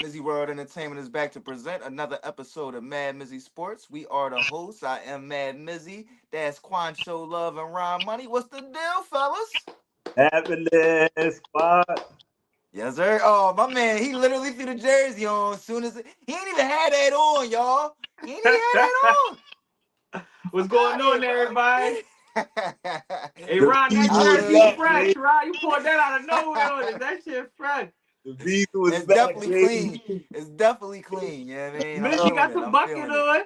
MizzyWorld Entertainment is back to present another episode of MadMizzy Sports. We are the hosts. I am Mad Mizzy. That's Quan Show Love and Ron Money. What's the deal, fellas? Happiness, squad. Yes, sir. Oh, my man, he literally threw the jersey on as soon as he ain't even had that on, y'all. He ain't even had that on. What's Fuck going out on, here, everybody? bro. Hey, The Ron, that visa Out is jersey here. back, fresh, baby. Ron. You poured that out of nowhere on it. That shit fresh. The visa is It's back, definitely baby. clean. It's definitely clean. You know what I mean? I'm Mizzy feeling got it. the I'm bucket feeling it. on.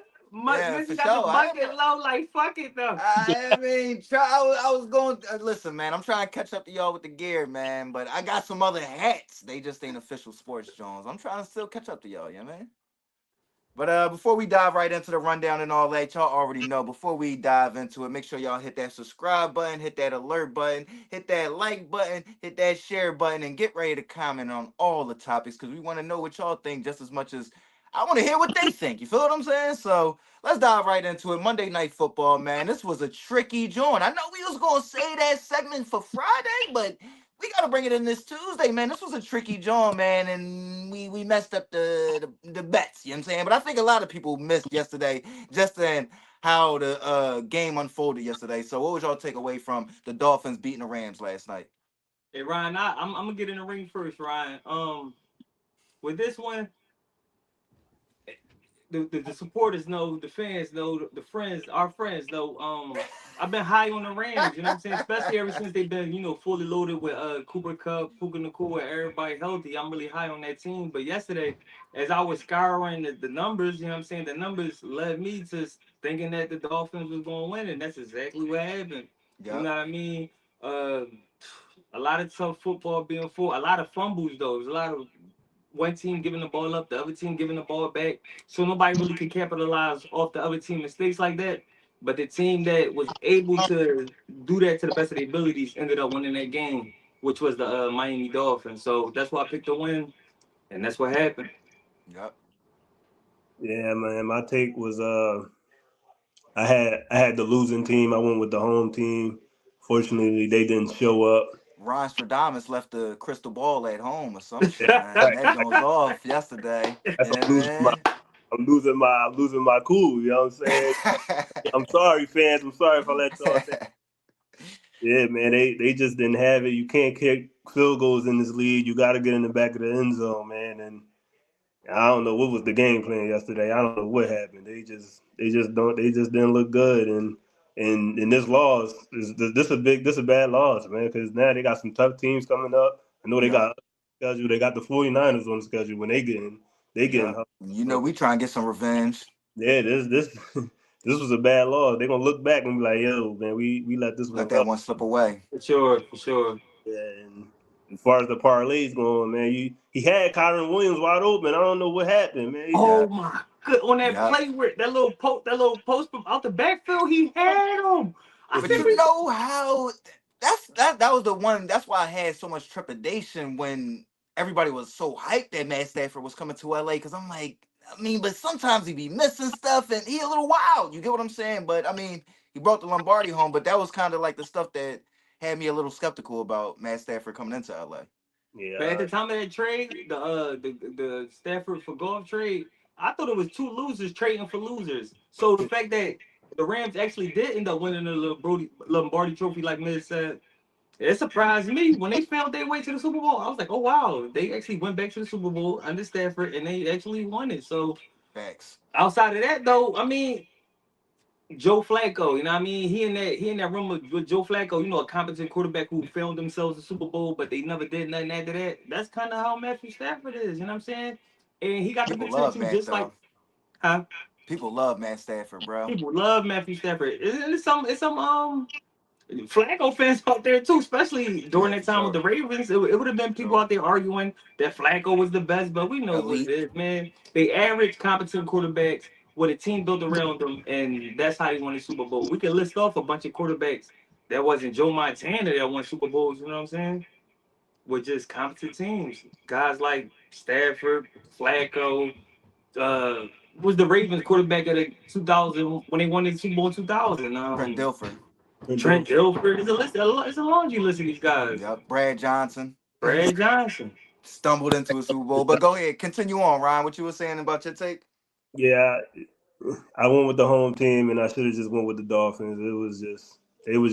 Yeah, for Mizzy got the sure. bucket low, like, fuck it, though. I mean, I was going. Listen, man, I'm trying to catch up to y'all with the gear, man. But I got some other hats. They just ain't official sports Jones. I'm trying to still catch up to y'all, yeah, man. But before we dive right into the rundown and all that, y'all already know. Before we dive into it, make sure y'all hit that subscribe button, hit that alert button, hit that like button, hit that share button, and get ready to comment on all the topics because we want to know what y'all think just as much as I want to hear what they think. You feel what I'm saying? So let's dive right into it. Monday Night Football, man. This was a tricky joint. I know we was gonna say that segment for Friday, but we gotta bring it in this Tuesday, man. This was a tricky joint, man, and we messed up the bets. You know what I'm saying? But I think a lot of people missed yesterday, just in how the game unfolded yesterday. So, what was y'all take away from the Dolphins beating the Rams last night? Hey, Ryan, I'm going to get in the ring first, Ryan. With this one, the supporters know, the fans know, the friends, our friends know. I've been high on the Rams, you know what I'm saying? Especially ever since they've been, fully loaded with Cooper Cup, Puka Nakua, everybody healthy. I'm really high on that team. But yesterday, as I was scouring the numbers, you know what I'm saying? The numbers led me to thinking that the Dolphins was going to win, and that's exactly what happened. You Yep. know what I mean? Uh, a lot of tough football being full, a lot of fumbles though. There's a lot of one team giving the ball up, the other team giving the ball back. So nobody really can capitalize off the other team mistakes like that. But the team that was able to do that to the best of their abilities ended up winning that game, which was the Miami Dolphins. So that's why I picked the win, and that's what happened. Yep. Yeah, man. My take was I had the losing team. I went with the home team. Fortunately, they didn't show up. Ron Stradamus left the crystal ball at home or some shit, Yeah, man. right. That joint was off yesterday. That's Yeah, man. I'm losing my cool. You know what I'm saying? I'm sorry, fans. I'm sorry if I let y'all down. Yeah, man. They just didn't have it. You can't kick field goals in this league. You got to get in the back of the end zone, man. And I don't know what was the game plan yesterday. I don't know what happened. They just didn't look good. And this loss this a bad loss, man. Because now they got some tough teams coming up. I know they Yep. got schedule. They got the 49ers on the schedule when they getting Yep. hurt. You know So we try and get some revenge. yeah, this this was a bad loss. They're gonna look back and be like, yo, man, we let this one Let go. that one slip away. For sure, for sure. Yeah, and as far as the parlays going, man, he had Kyron Williams wide open. I don't know what happened, man. Yeah. Oh my good on that Yep. play where that little post from out the backfield, he had him. I But said, you know how that was the one. That's why I had so much trepidation when everybody was so hyped that Matt Stafford was coming to LA. Because I'm like, I mean, but sometimes he be missing stuff and he a little wild. You get what I'm saying? But I mean, he brought the Lombardi home. But that was kind of like the stuff that had me a little skeptical about Matt Stafford coming into LA. but at Yeah, the time of that trade, the Stafford for golf trade, I thought it was two losers trading for losers. So the fact that the Rams actually did end up winning the Lombardi Trophy, like Miz said, it surprised me when they found their way to the Super Bowl. I was like, oh wow, they actually went back to the Super Bowl under Stafford and they actually won it. So Facts. outside of that, though, I mean, Joe Flacco, you know what I mean? He in that room with Joe Flacco, a competent quarterback who filmed themselves a Super Bowl, but they never did nothing after that. That's kind of how Matthew Stafford is, you know what I'm saying? And he got the People love potential Matt just like though. huh? People love Matt Stafford, bro. People love Matthew Stafford. It's some Flacco fans out there too, especially during Yeah, that for time with sure. the Ravens. It would have been people Sure. out there arguing that Flacco was the best, but we know what it Elite. is, man. They average competent quarterbacks with a team built around them, and that's how he won the Super Bowl. We can list off a bunch of quarterbacks that wasn't Joe Montana that won Super Bowls, you know what I'm saying? With just competent teams. Guys like Stafford, Flacco, was the Ravens quarterback of the 2000 when they won the Super Bowl 2000. Trent Dilfer. yeah. Trent Dilfer. It's a laundry list of these guys. Yep. Brad Johnson. Brad Johnson. stumbled into a Super Bowl. But go ahead, continue on, Ryan. What you were saying about your take? Yeah, I went with the home team, and I should have just went with the Dolphins. They was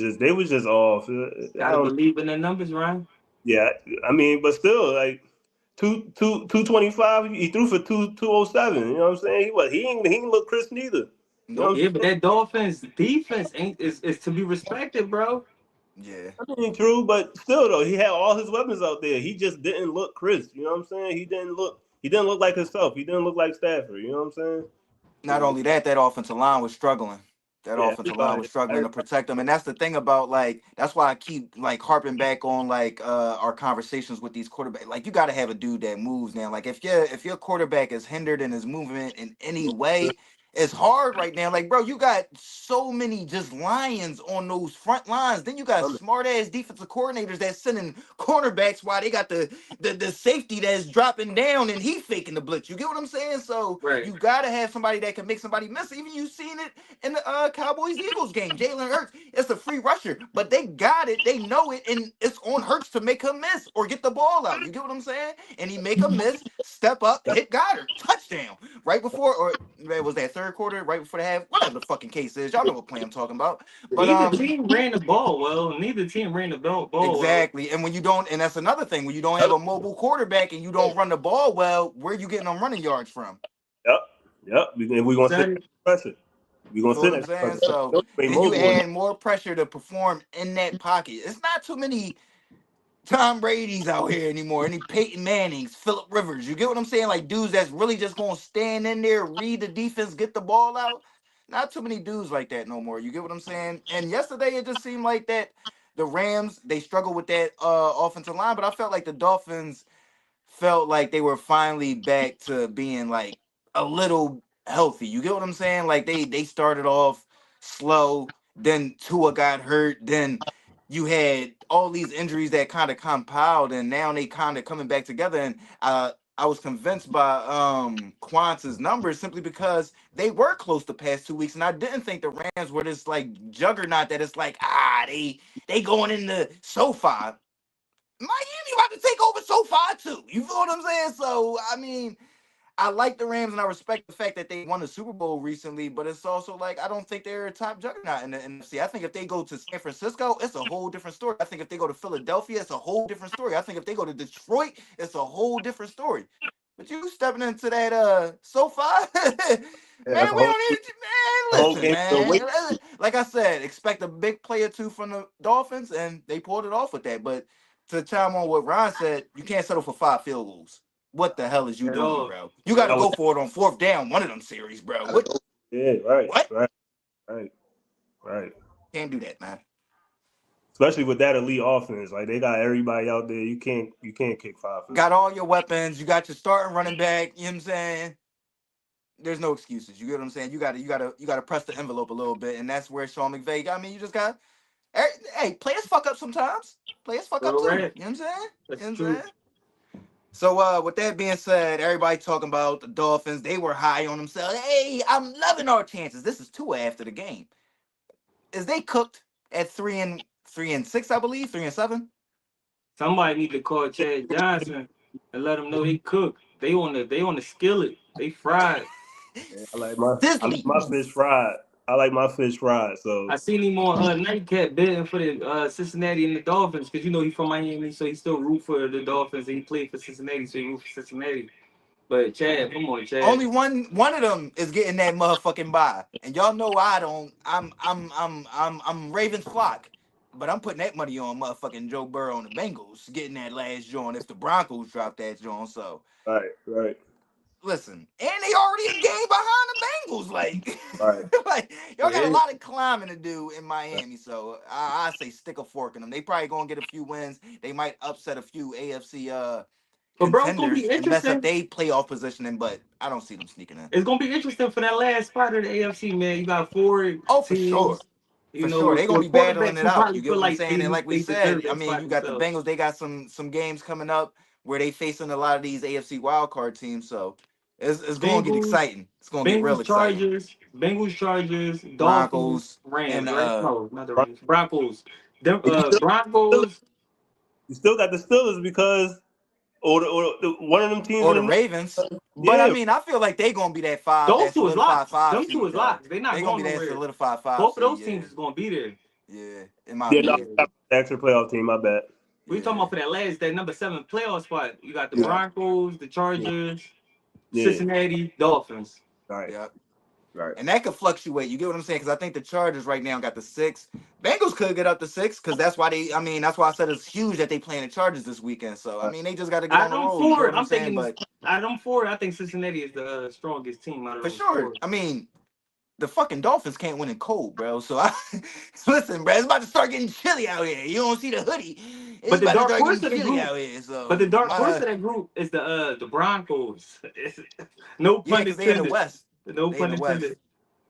just off. I Gotta don't. believe in the numbers, Ryan. Yeah, I mean, but still, like 225. He threw for 207. You know what I'm saying? He ain't look crisp neither. You know what Nope. I'm Yeah, but that Dolphins defense is to be respected, bro. Yeah. I mean, true, but still though, he had all his weapons out there. He just didn't look crisp. You know what I'm saying? He didn't look like himself. He didn't look like Stafford. You know what I'm saying? Not only that, that offensive line was struggling. That Yeah, offensive line was struggling to protect them, and that's the thing about like that's why I keep like harping back on like our conversations with these quarterbacks. Like you got to have a dude that moves now. Like if your quarterback is hindered in his movement in any way, it's hard right now. Like bro, you got so many just lions on those front lines. Then you got smart ass defensive coordinators that's sending cornerbacks while they got the safety that's dropping down and he faking the blitz. You get what I'm saying? So Right. you got to have somebody that can make somebody miss. Even you seen it in the Cowboys Eagles game. Jalen Hurts, it's a free rusher, but they got it, they know it, and it's on Hurts to make him miss or get the ball out. You get what I'm saying? And he make a miss, step up, hit Goddard, touchdown. Right before, or it was that third quarter, right before the half, whatever the fucking case is. Y'all know what play I'm talking about. But Neither team ran the ball well. Neither team ran the ball well. exactly. And when you don't, and that's another thing, when you don't have a mobile quarterback and you don't run the ball well, where you getting them running yards from? Yep. We're gonna sit pressure. We're You gonna know sit what I'm that saying? pressure. So then you add more pressure to perform in that pocket. It's not too many Tom Brady's out here anymore. Any Peyton Mannings, Phillip Rivers. You get what I'm saying? Like dudes that's really just gonna stand in there, read the defense, get the ball out. Not too many dudes like that no more. You get what I'm saying? And yesterday it just seemed like that the Rams, they struggled with that offensive line, but I felt like the Dolphins felt like they were finally back to being like a little healthy. You get what I'm saying? Like they started off slow, then Tua got hurt, then you had all these injuries that kind of compiled, and now they kind of coming back together. And I was convinced by Quantz's numbers simply because they were close the past 2 weeks, and I didn't think the Rams were this like juggernaut that it's like they going in the SoFi. Miami about to take over so far too. You feel what I'm saying? So I mean, I like the Rams and I respect the fact that they won the Super Bowl recently, but it's also like I don't think they're a top juggernaut in the NFC. I think if they go to San Francisco, it's a whole different story. I think if they go to Philadelphia, it's a whole different story. I think if they go to Detroit, it's a whole different story. But you stepping into that SoFi, man, we don't need you, man. Listen, man. Like I said, expect a big play or two from the Dolphins, and they pulled it off with that. But to chime on what Ron said, you can't settle for 5 field goals. What the hell is you doing, bro? You got to go for it on 4th down, one of them series, bro. What? Yeah, right. What? Right. Can't do that, man. Especially with that elite offense, like they got everybody out there. You can't kick 5. Got all your weapons. You got your starting running back. You know what I'm saying? There's no excuses. You get what I'm saying? You gotta press the envelope a little bit, and that's where Sean McVay. I mean, you just got. Hey, players fuck up sometimes. Players fuck up too. You know what I'm saying? That's you know what true. I'm saying? So with that being said, everybody talking about the Dolphins, they were high on themselves. Hey, I'm loving our chances. This is Tua after the game. Is they cooked at 3-6, I believe, 3-7? Somebody need to call Chad Johnson and let them know they cook. They on the skillet. They fried. I like my fish fried. I like my fish fried. So I seen him on Nightcap betting for the Cincinnati and the Dolphins because you know he's from Miami, so he still root for the Dolphins and he played for Cincinnati, so he root for Cincinnati. But Chad, come on, Chad. Only one of them is getting that motherfucking bye, and y'all know I don't. I'm Ravens flock, but I'm putting that money on motherfucking Joe Burrow and the Bengals getting that last joint if the Broncos drop that joint. So right. listen, and they already a game behind the Bengals. Like, Right. like y'all got a lot of climbing to do in Miami. So I say stick a fork in them. They probably gonna get a few wins. They might upset a few AFC But bro, it's gonna contenders be and mess up interesting. their playoff positioning, but I don't see them sneaking in. It's gonna be interesting for that last spot of the AFC, man. You got 4 Oh, for sure. teams, you For know, sure. They're gonna be with battling quarterbacks it who out. probably You get feel what I'm like saying? And like we they deserve said, I that mean, spot you got the themselves. Bengals, they got some games coming up where they facing a lot of these AFC wildcard teams. So it's gonna get Bengals, exciting. It's gonna get real exciting. Bengals, Chargers, Dolphins, Broncos and Rams, right? No, not the Rams. Broncos. You Broncos. still got the Steelers because one of them teams Or in the the North. Ravens. But I Yeah, mean, I feel like they gonna be that five, Those that two is solidified locks. 5 Them two seed is though. locks. They not They gonna going be that nowhere. solidified 5 Both of seed. those teams is gonna be there. Yeah, in my yeah. No, opinion. the extra playoff team. My bad. We talking Yeah, about for that number 7 playoff spot. You got the yeah, Broncos, the Chargers, Yeah, Cincinnati, Dolphins. right, yeah. right. And that could fluctuate. You get what I'm saying? Because I think the Chargers right now got the 6. Bengals could get up to 6 because that's why that's why I said it's huge that they playing the Chargers this weekend. So I mean, they just got to get Out on of the them road. You get four, what I'm I'm saying? thinking But out of them four, I think Cincinnati is the strongest team out of for those sure, four. I mean, the fucking Dolphins can't win in cold, bro. So listen, bro, it's about to start getting chilly out here. You don't see the hoodie. It's But the about to dark start horse getting of the chilly group, out here. but So the dark horse of that group is the Broncos. No yeah, pun because they in the intended. West. No They in pun the West. intended.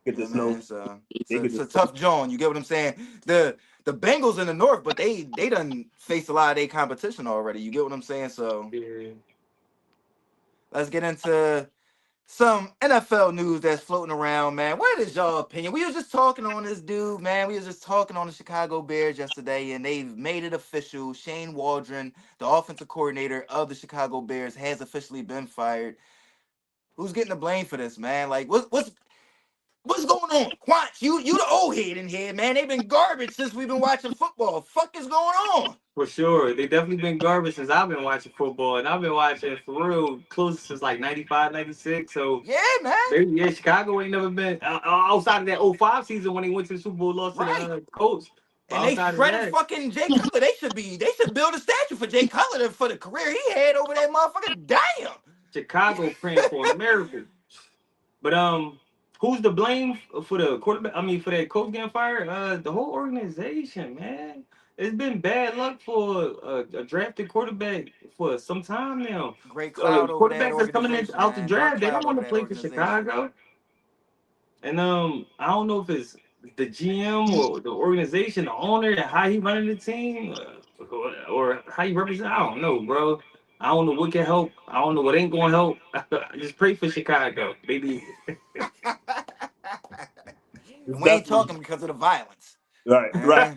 Get the Yeah, snow. man. So They get it's the a tough John. You get what I'm saying? The Bengals in the North, but they done faced a lot of their competition already. You get what I'm saying? So Yeah. let's get into some NFL news that's floating around, man. What is y'all opinion? We was just talking on this dude, man. We was just talking on the Chicago Bears yesterday, and they've made it official. Shane Waldron, the offensive coordinator of the Chicago Bears, has officially been fired. Who's getting the blame for this, man? Like, what's going on? Quantz, you the old head in here, man. They've been garbage since we've been watching football. Fuck is going on? For sure. They definitely been garbage since I've been watching football. And I've been watching for real close since like 95, 96. So Yeah, man. Chicago ain't never been outside of that '05 season when they went to the Super Bowl, lost to Right. the Colts. But And they outside of shredded that, fucking Jay Cutler. They should build a statue for Jay Cutler for the career he had over that motherfucker. Damn. Chicago praying for a miracle. But who's to blame for the quarterback? I mean, for that coach getting fired? The whole organization, man. It's been bad luck for a drafted quarterback for some time now. Great cloud over that Quarterbacks that's coming in organization, out the man. Dark draft, they don't cloud want over to that play for organization. Chicago. And I don't know if it's the GM or the organization, the owner, and how he running the team, or how he represent. I don't know, bro. I don't know what can help. I don't know what ain't going to help. Just pray for Chicago. They need it. It's And we ain't definitely talking because of the violence. right.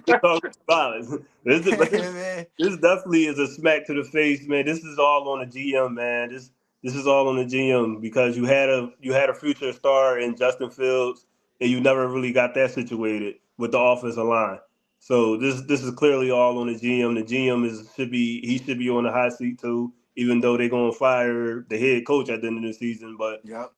We're talking violence. But Man. this definitely is a smack to the face, man. This is all on the GM, man. This is all on the GM because you had a future star in Justin Fields, and you never really got that situated with the offensive line. So this is clearly all on the GM. The GM should be on the hot seat too, even though they're gonna fire the head coach at the end of the season. But Yep.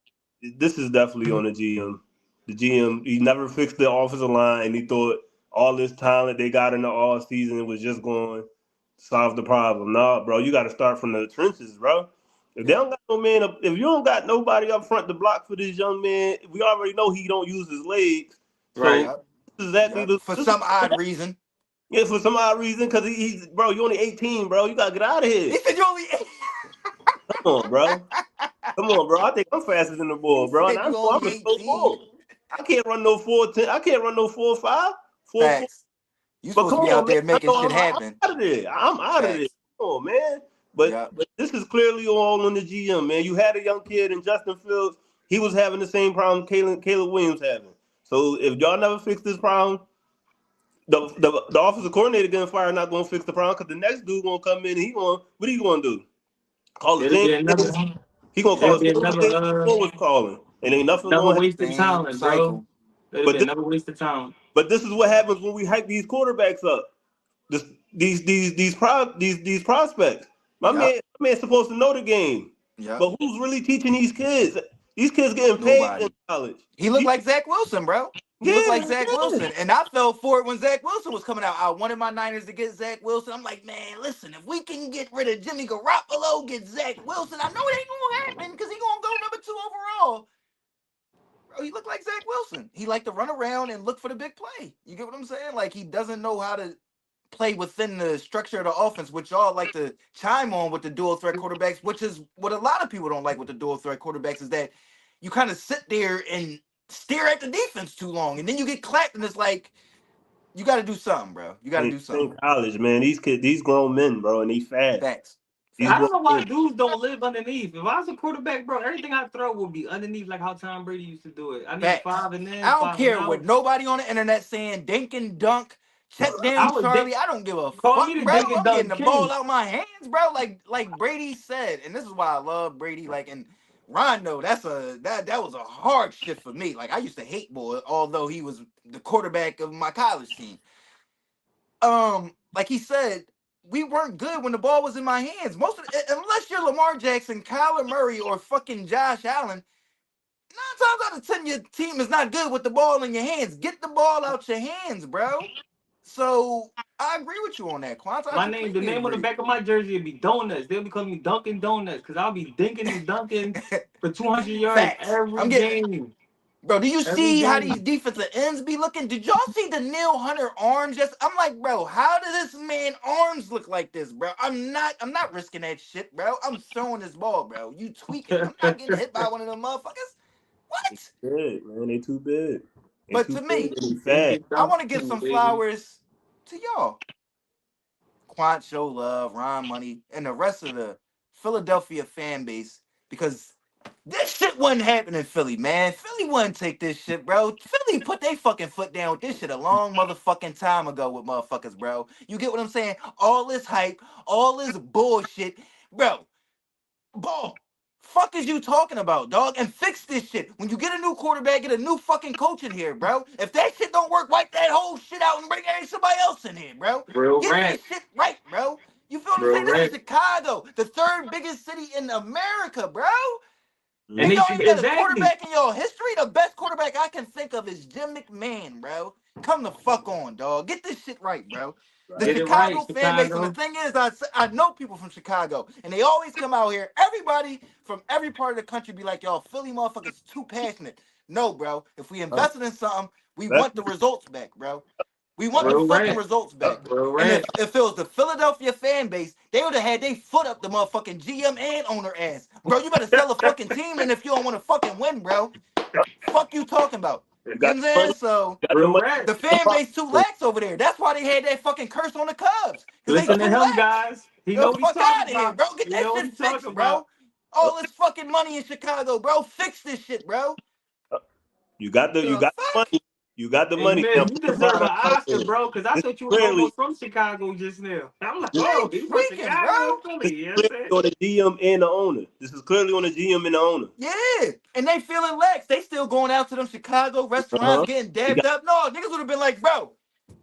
this is definitely on the GM. The GM, he never fixed the offensive line, and he thought all this talent they got in the all season was just going to solve the problem. No, bro, you got to start from the trenches, bro. If they Yep. don't got no man, if you don't got nobody up front to block for this young man, we already know he don't use his legs. So Right. Yep. this is exactly Yep. For this is some odd reason. yeah, for some odd reason, because he's bro, you only 18, bro. You gotta get out of He here. said you only Come on, bro. Come on, bro. I think I'm faster than the He ball, bro. And said I you know I'm only a slow 18. ball. I can't run no 4-10. I can't run no 4-5, 4-4. Facts. You But supposed to come be on, out man. there I making know shit I'm happen. out of there. I'm out of there. Facts. Come on, man. But, Yep. but this is clearly all on the GM, man. You had a young kid in Justin Fields. He was having the same problem Caleb Williams having. So if y'all never fix this problem, the offensive coordinator getting fired not going to fix the problem because the next dude going to come in and what he going to do? Call the It'll be same another. plays. He going to call It'll the be same another. plays before was calling. And ain't nothing Another going to happen. wasted Same talent, bro. cycle. It'll But be this, another waste of time. but this is what happens when we hype these quarterbacks up. This, these prospects. Yep. My man's supposed to know the game, Yep. but who's really teaching these kids? These kids getting paid in Nobody. college. He looked These, like Zach Wilson, bro. He looked like yeah, Zach yeah. Wilson. And I fell for it when Zach Wilson was coming out. I wanted my Niners to get Zach Wilson. I'm like, man, listen, if we can get rid of Jimmy Garoppolo, get Zach Wilson, I know it ain't gonna happen because he gonna go number 2 overall. Bro, he looked like Zach Wilson. He liked to run around and look for the big play. You get what I'm saying? Like he doesn't know how to play within the structure of the offense, which y'all like to chime on with the dual threat quarterbacks, which is what a lot of people don't like with the dual threat quarterbacks is that you kind of sit there and stare at the defense too long, and then you get clapped, and it's like you got to do something, bro. You got to And do in something. college, man, these kids, these grown men, bro, and they fast. Facts, These I grown don't facts. know why men. dudes don't live underneath. If I was a quarterback, bro, everything I throw would be underneath like how Tom Brady used to do it. I need Facts. 5 and I in, don't 5 and care what out. nobody on the internet saying dink and dunk. check down I would Charlie. I don't give a call fuck, me the bro. dink and I'm getting dunk the ball king. out my hands, bro. Like Brady said, and this is why I love Brady. Like, and Rondo, that was a hard shift for me. Like, I used to hate boy, although he was the quarterback of my college team. Like he said, we weren't good when the ball was in my hands. Unless you're Lamar Jackson, Kyler Murray, or fucking Josh Allen, 9 times out of 10 your team is not good with the ball in your hands. Get the ball out your hands, bro. So I agree with you on that, Quanta. I The completely name on the agree. back of my jersey would be Donuts. They'll be calling me Dunkin' Donuts because I'll be dinking and dunking for 200 yards Facts. every I'm getting game. Bro, do you Every see how game. these defensive ends be looking? Did y'all see the Neil Hunter arms? Just I'm like, bro, how does this man arms look like this, bro? I'm not risking that shit, bro. I'm throwing this ball, bro. You tweaking. I'm not getting hit by one of them motherfuckers. What? Big, man. They too big. They But too to big me, and they fast. Dinkin' I Dunk want to give King, some baby. flowers to y'all. Quant Show Love, Ron Money, and the rest of the Philadelphia fan base because this shit wasn't happening in Philly, man. Philly wouldn't take this shit, bro. Philly put their fucking foot down with this shit a long motherfucking time ago with motherfuckers, bro. You get what I'm saying? All this hype, all this bullshit, bro. Ball. Fuck is you talking about, dog? And fix this shit. When you get a new quarterback, get a new fucking coach in here, bro. If that shit don't work, wipe that whole shit out and bring somebody else in here, bro. Real Get rap. this shit right, bro. You feel what I'm Real saying? This is rap. Chicago, the third biggest city in America, bro. And And Mhm. they y'all should ain't got a exactly. quarterback in your history. The best quarterback I can think of is Jim McMahon, bro. Come the fuck on, dog. Get this shit right, bro. The Get Right. it right, Chicago fan base, and the Chicago. thing is, I know people from Chicago, and they always come out here. Everybody from every part of the country be like, y'all, Philly motherfuckers too passionate. No, bro. If we Huh? invested in something, we That's want the results back, bro. We want the right. Real fucking rap. results back. Real And rap. if it was the Philadelphia fan base, they would have had their foot up the motherfucking GM and owner ass. Bro, you better sell a fucking team and if you don't want to fucking win, bro. Fuck you talking about. You You got know the what I'm money. saying? So You got the Real money. rap. the fan base too lax over there. That's why they had that fucking curse on the Cubs. Because they Listen to too him, lax. guys. He The know what he's fuck talking out of here, about. bro. Get He that know what shit he's talking fixed, about. bro. All this fucking money in Chicago, bro. Fix this shit, bro. You got The the fuck? money. You got the Hey, money. Now man, you put the deserve an prime out Oscar, there. bro, because I This is thought you was clearly almost from Chicago just now. I'm like, this, oh, They he from tweaking, bro. Chicago, this Philly. is You know what clearly I'm saying? on the GM and the owner. This is clearly on the GM and the owner. Yeah. And they feeling lax. They still going out to them Chicago restaurants Uh-huh. getting They dabbed got up. No, niggas would have been like, bro,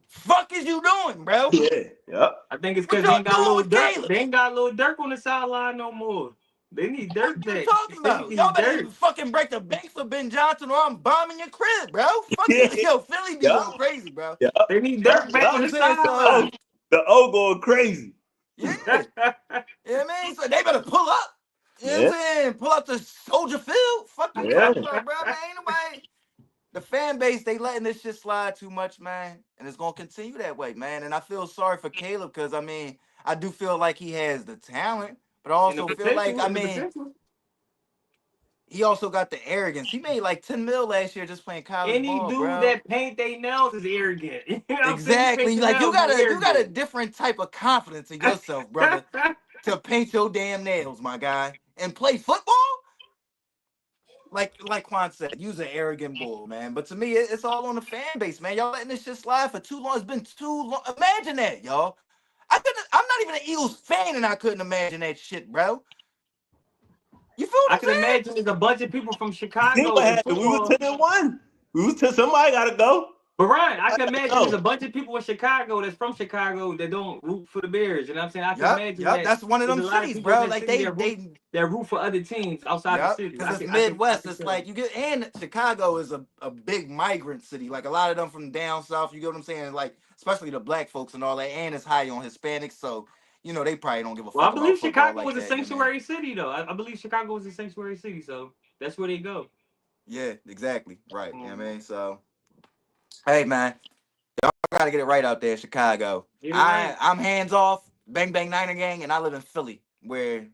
fuck is you doing, bro? yeah. Yep. I think it's What because they y'all ain't got doing little with Dirk. Caleb? They ain't got little Dirk on the sideline no more. They need Fuck Dirk you back. talking They about? Y'all need better Dirk. fucking break the bank for Ben Johnson or I'm bombing your crib, bro. Fuck you. Yeah. Yo, Philly be Yep. going crazy, bro. Yep. They need Yep. Dirk back Yep. on You know the what I'm saying? Oh, So, sideline. the O going crazy. yeah. You know what I mean? So they better pull up. You know what I'm Yeah. saying? Pull up to Soldier Field. Fuck you Yeah. talking about, bro, man. Ain't nobody. The fan base, they letting this shit slide too much, man. And it's gonna continue that way, man. And I feel sorry for Caleb because I mean, I do feel like he has the talent, but I In the also feel like, potential, I in the mean, potential. he also got the arrogance. He made like 10 mil last year just playing college Any ball, dude bro. that paint their nails is arrogant. You know what I'm saying? You paint Exactly. your Like nails, you you got a arrogant. different type of confidence in yourself, brother, to paint your damn nails, my guy, and play football. Like Quan said, you's an arrogant bull, man. But to me, it's all on the fan base, man. Y'all letting this shit slide for too long. It's been too long. Imagine that, y'all. I'm not even an Eagles fan, and I couldn't imagine that shit, bro. You feel what I I'm can imagine there's a bunch of people from See Chicago what in happened. We were football. 10-1. We was 10. Somebody gotta go. But Ryan, I I can gotta imagine there's go. a bunch of people in Chicago that's from Chicago that don't root for the Bears. You know what I'm saying? I can saying? imagine Yep. that That's one of there's them a lot of cities, people in bro. that Like city that root they that root for other teams outside the Yep, city. because it's I Midwest. can It's tell. like you get, and Chicago is a big migrant city. Like a lot of them from down south. You get what I'm saying? Like especially the black folks and all that. And it's high on Hispanics, so you know they probably don't give a Well, I fuck about believe football Chicago like was a that. Yeah, man. sanctuary city, though. I believe Chicago was a sanctuary city, so that's where they go. Yeah, exactly. Right. You know what I Mhm. mean? So hey, man, I gotta get it right out there, Chicago. Get it right. I'm hands off, bang bang Niner gang, and I live in Philly, where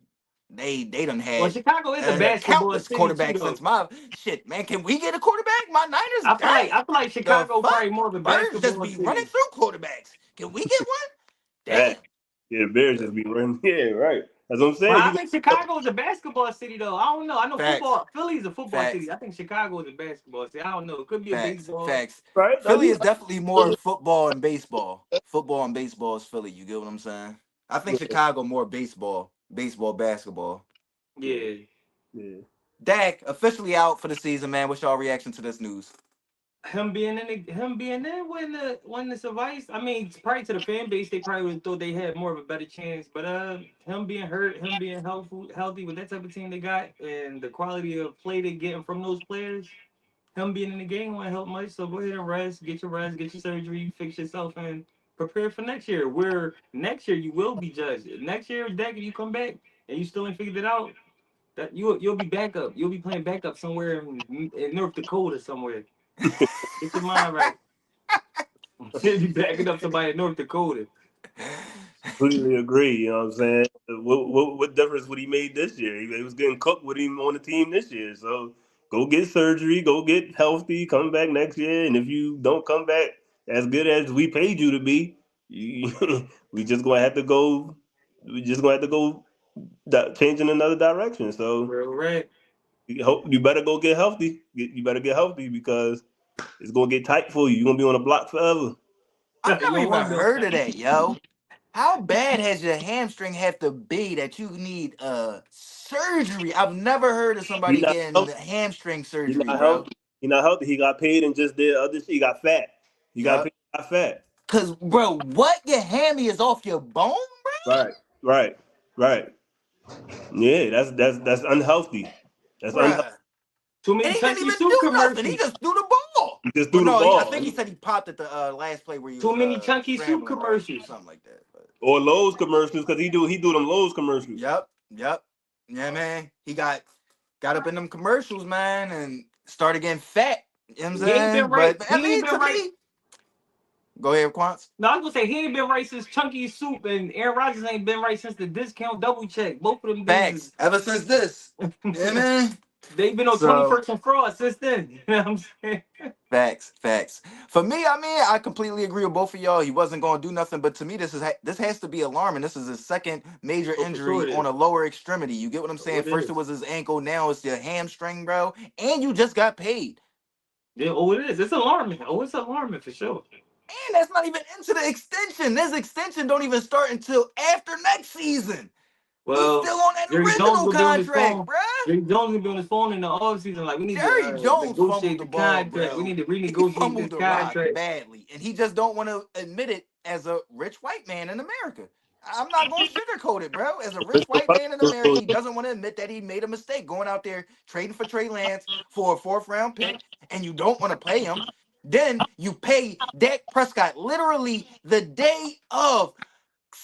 they done Well, had Chicago is a basketball countless city too, quarterbacks since though. my shit, man. Can we get a quarterback? My Niners, I dang. feel like The Chicago fuck? probably more of a Birds just basketball be running city. through quarterbacks. Can we get one? Right. Damn. Yeah, the Bears The just be running. Yeah, right. That's what I'm Well, saying. I think Chicago is a basketball city, though. I don't know. I know Facts. football. Philly's a football Facts. city. I think Chicago is a basketball city. I don't know. It could be a Facts. baseball. Facts. Right? Philly is definitely more football and baseball. Football and baseball is Philly. You get what I'm saying? I think Yeah. Chicago more baseball, basketball. Yeah. Yeah. Dak officially out for the season, man. What's y'all reaction to this news? Him being in when the advice. I mean, probably to the fan base, they probably would have thought they had more of a better chance. But him being hurt, him being healthy with that type of team they got, and the quality of play they're getting from those players, him being in the game won't help much. So go ahead and rest, get your surgery, fix yourself, and prepare for next year. Where next year you will be judged. Next year, Dak, if you come back and you still ain't figured it out, that you'll be backup. You'll be playing backup somewhere in North Dakota somewhere. Get your mind right. You'll be backing up somebody in North Dakota. Completely agree. You know what I'm saying? What difference would he made this year? He was getting cooked with him on the team this year. So go get surgery, go get healthy, come back next year. And if you don't come back as good as we paid you to be, we just gonna have to go. We just gonna have to go change in another direction. So Real right. you better go get healthy. You better get healthy because it's gonna get tight for you. You're gonna be on the block forever. I've You never don't even want heard to. of that, yo. How bad has your hamstring have to be that you need surgery? I've never heard of He somebody not getting healthy. hamstring He surgery, not bro. healthy. He not healthy. He got paid and just did other shit. He got fat. He got Yup. paid. Got fat. Cause bro, what your hammy is off your bone, bro? Right. Right. Right. Yeah. That's unhealthy. That's unhealthy. Bruh. Too And many he didn't chunky even soup do nothing. He commercials. just threw the ball. He just Well, threw the no, I ball. think he said he popped at the last play where he Too was many chunky soup scrambling, right? commercials. Something like that. But Or Lowe's commercials because he do them Lowe's commercials. yep. Yeah, man. He got up in them commercials, man, and started getting fat. You know what I'm He ain't saying? been right. But I He ain't mean, been to right. me, go ahead, Quants. No, I was gonna say he ain't been right since Chunky Soup, and Aaron Rodgers ain't been right since the discount double check. Both of them Facts. dudes, Ever since this. Yeah, man. they've been on So 21st and fraud since then. You know what I'm saying? facts. For me, I mean, I completely agree with both of y'all. He wasn't going to do nothing, but to me, this has to be alarming. This is his second major Oh, for sure injury it on is. a lower extremity. You get what I'm Oh, saying? it First it is. was his ankle, now it's your hamstring, bro. And you just got paid. Yeah, oh, it is. It's alarming. Oh, it's alarming for sure. And that's not even into the extension. This extension don't even start until after next season. He's Well, still on that Jerry Jones original will be on his contract, phone. bruh. Jerry Jones will be on his phone in the offseason. Like, we need to Jerry Jones negotiate fumbled the the ball, contract. We bro. need to He renegotiate fumbled this the rock contract. badly, and he just don't want to admit it as a rich white man in America. I'm not going to sugarcoat it, bro. As a rich Mr. white man in America, President, he doesn't want to admit that he made a mistake going out there trading for Trey Lance for a fourth-round pick, and you don't want to pay him. Then you pay Dak Prescott literally the day of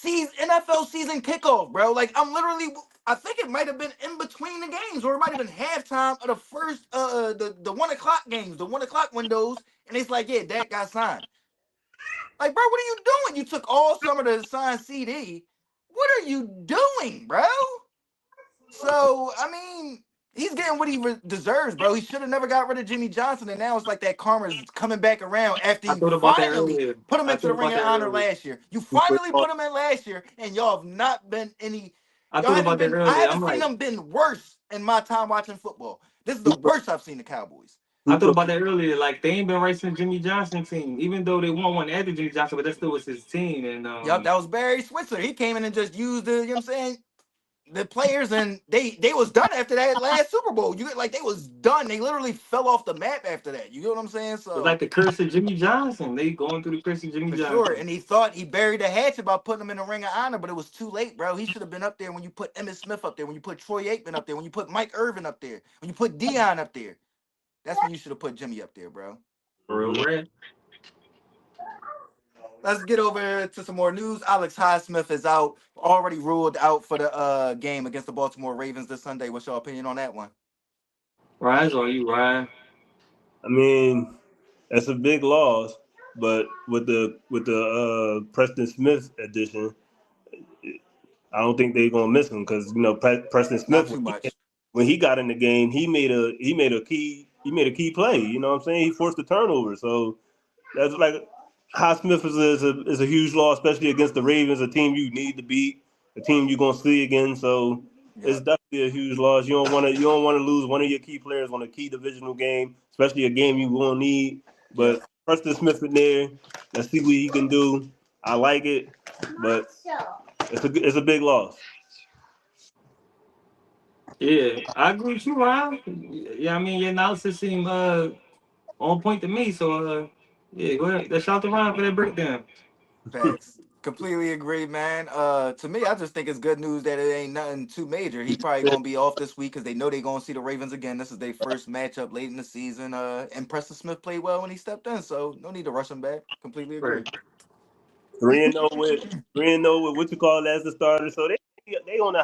NFL season kickoff, bro. Like I'm literally, I think it might have been in between the games, or it might have been halftime of the first, the 1 o'clock games, the 1 o'clock windows, and it's like, yeah, that got signed. Like, bro, what are you doing? You took all summer to sign CD. What are you doing, bro? So I mean, he's getting what he deserves, bro. He should have never got rid of Jimmy Johnson, and now it's like that karma's coming back around after I you thought about that finally earlier. put him I into thought the Ring about of that Honor earlier. last year. You finally put him in last year, and y'all have not been any. I Y'all thought haven't about that been. I earlier. I'm haven't seen like, them been worse in my time watching football. This is the worst I've seen the Cowboys. I thought super, about that earlier. Like they ain't been right since Jimmy Johnson team, even though they won one after Jimmy Johnson, but that still was his team. And Yup, that was Barry Switzer. He came in and just used the, you know what I'm saying, the players, and they was done after that last Super Bowl. You get like they was done. They literally fell off the map after that. You get what I'm saying? it's So like the curse of Jimmy Johnson. They going through the curse of Jimmy for sure. Johnson. And he thought he buried the hatchet by putting him in the Ring of Honor, but it was too late, bro. He should have been up there when you put Emmitt Smith up there, when you put Troy Aikman up there, when you put Mike Irvin up there, when you put Dion up there. That's when you should have put Jimmy up there, bro. Real red. Let's get over to some more news. Alex Highsmith is out, already ruled out for the game against the Baltimore Ravens this Sunday. What's your opinion on that one? Rise on you, Ryan. I mean, that's a big loss, but with the Preston Smith addition, I don't think they're gonna miss him because Preston Not Smith too much. when he got in the game, he made a key play. You know what I'm saying? He forced a turnover, so that's like Highsmith is a huge loss, especially against the Ravens, a team you need to beat. a team you're gonna see again. So it's Yep. definitely a huge loss. You don't want to lose one of your key players on a key divisional game, especially a game you won't need. Yep. But Preston Smith in there, let's see what he can do. I like it, but it's a big loss. Yeah, I agree with you, Ryan. Yeah, I mean your analysis seemed on point to me. So yeah, go ahead. Let's shout to Ryan for that breakdown. Facts. Completely agree, man. To me, I just think it's good news that it ain't nothing too major. He probably gonna be off this week because they know they gonna see the Ravens again. This is their first matchup late in the season. And Preston Smith played well when he stepped in, so no need to rush him back. Completely agree. Right. 3-0 with what you call as the starter. So they on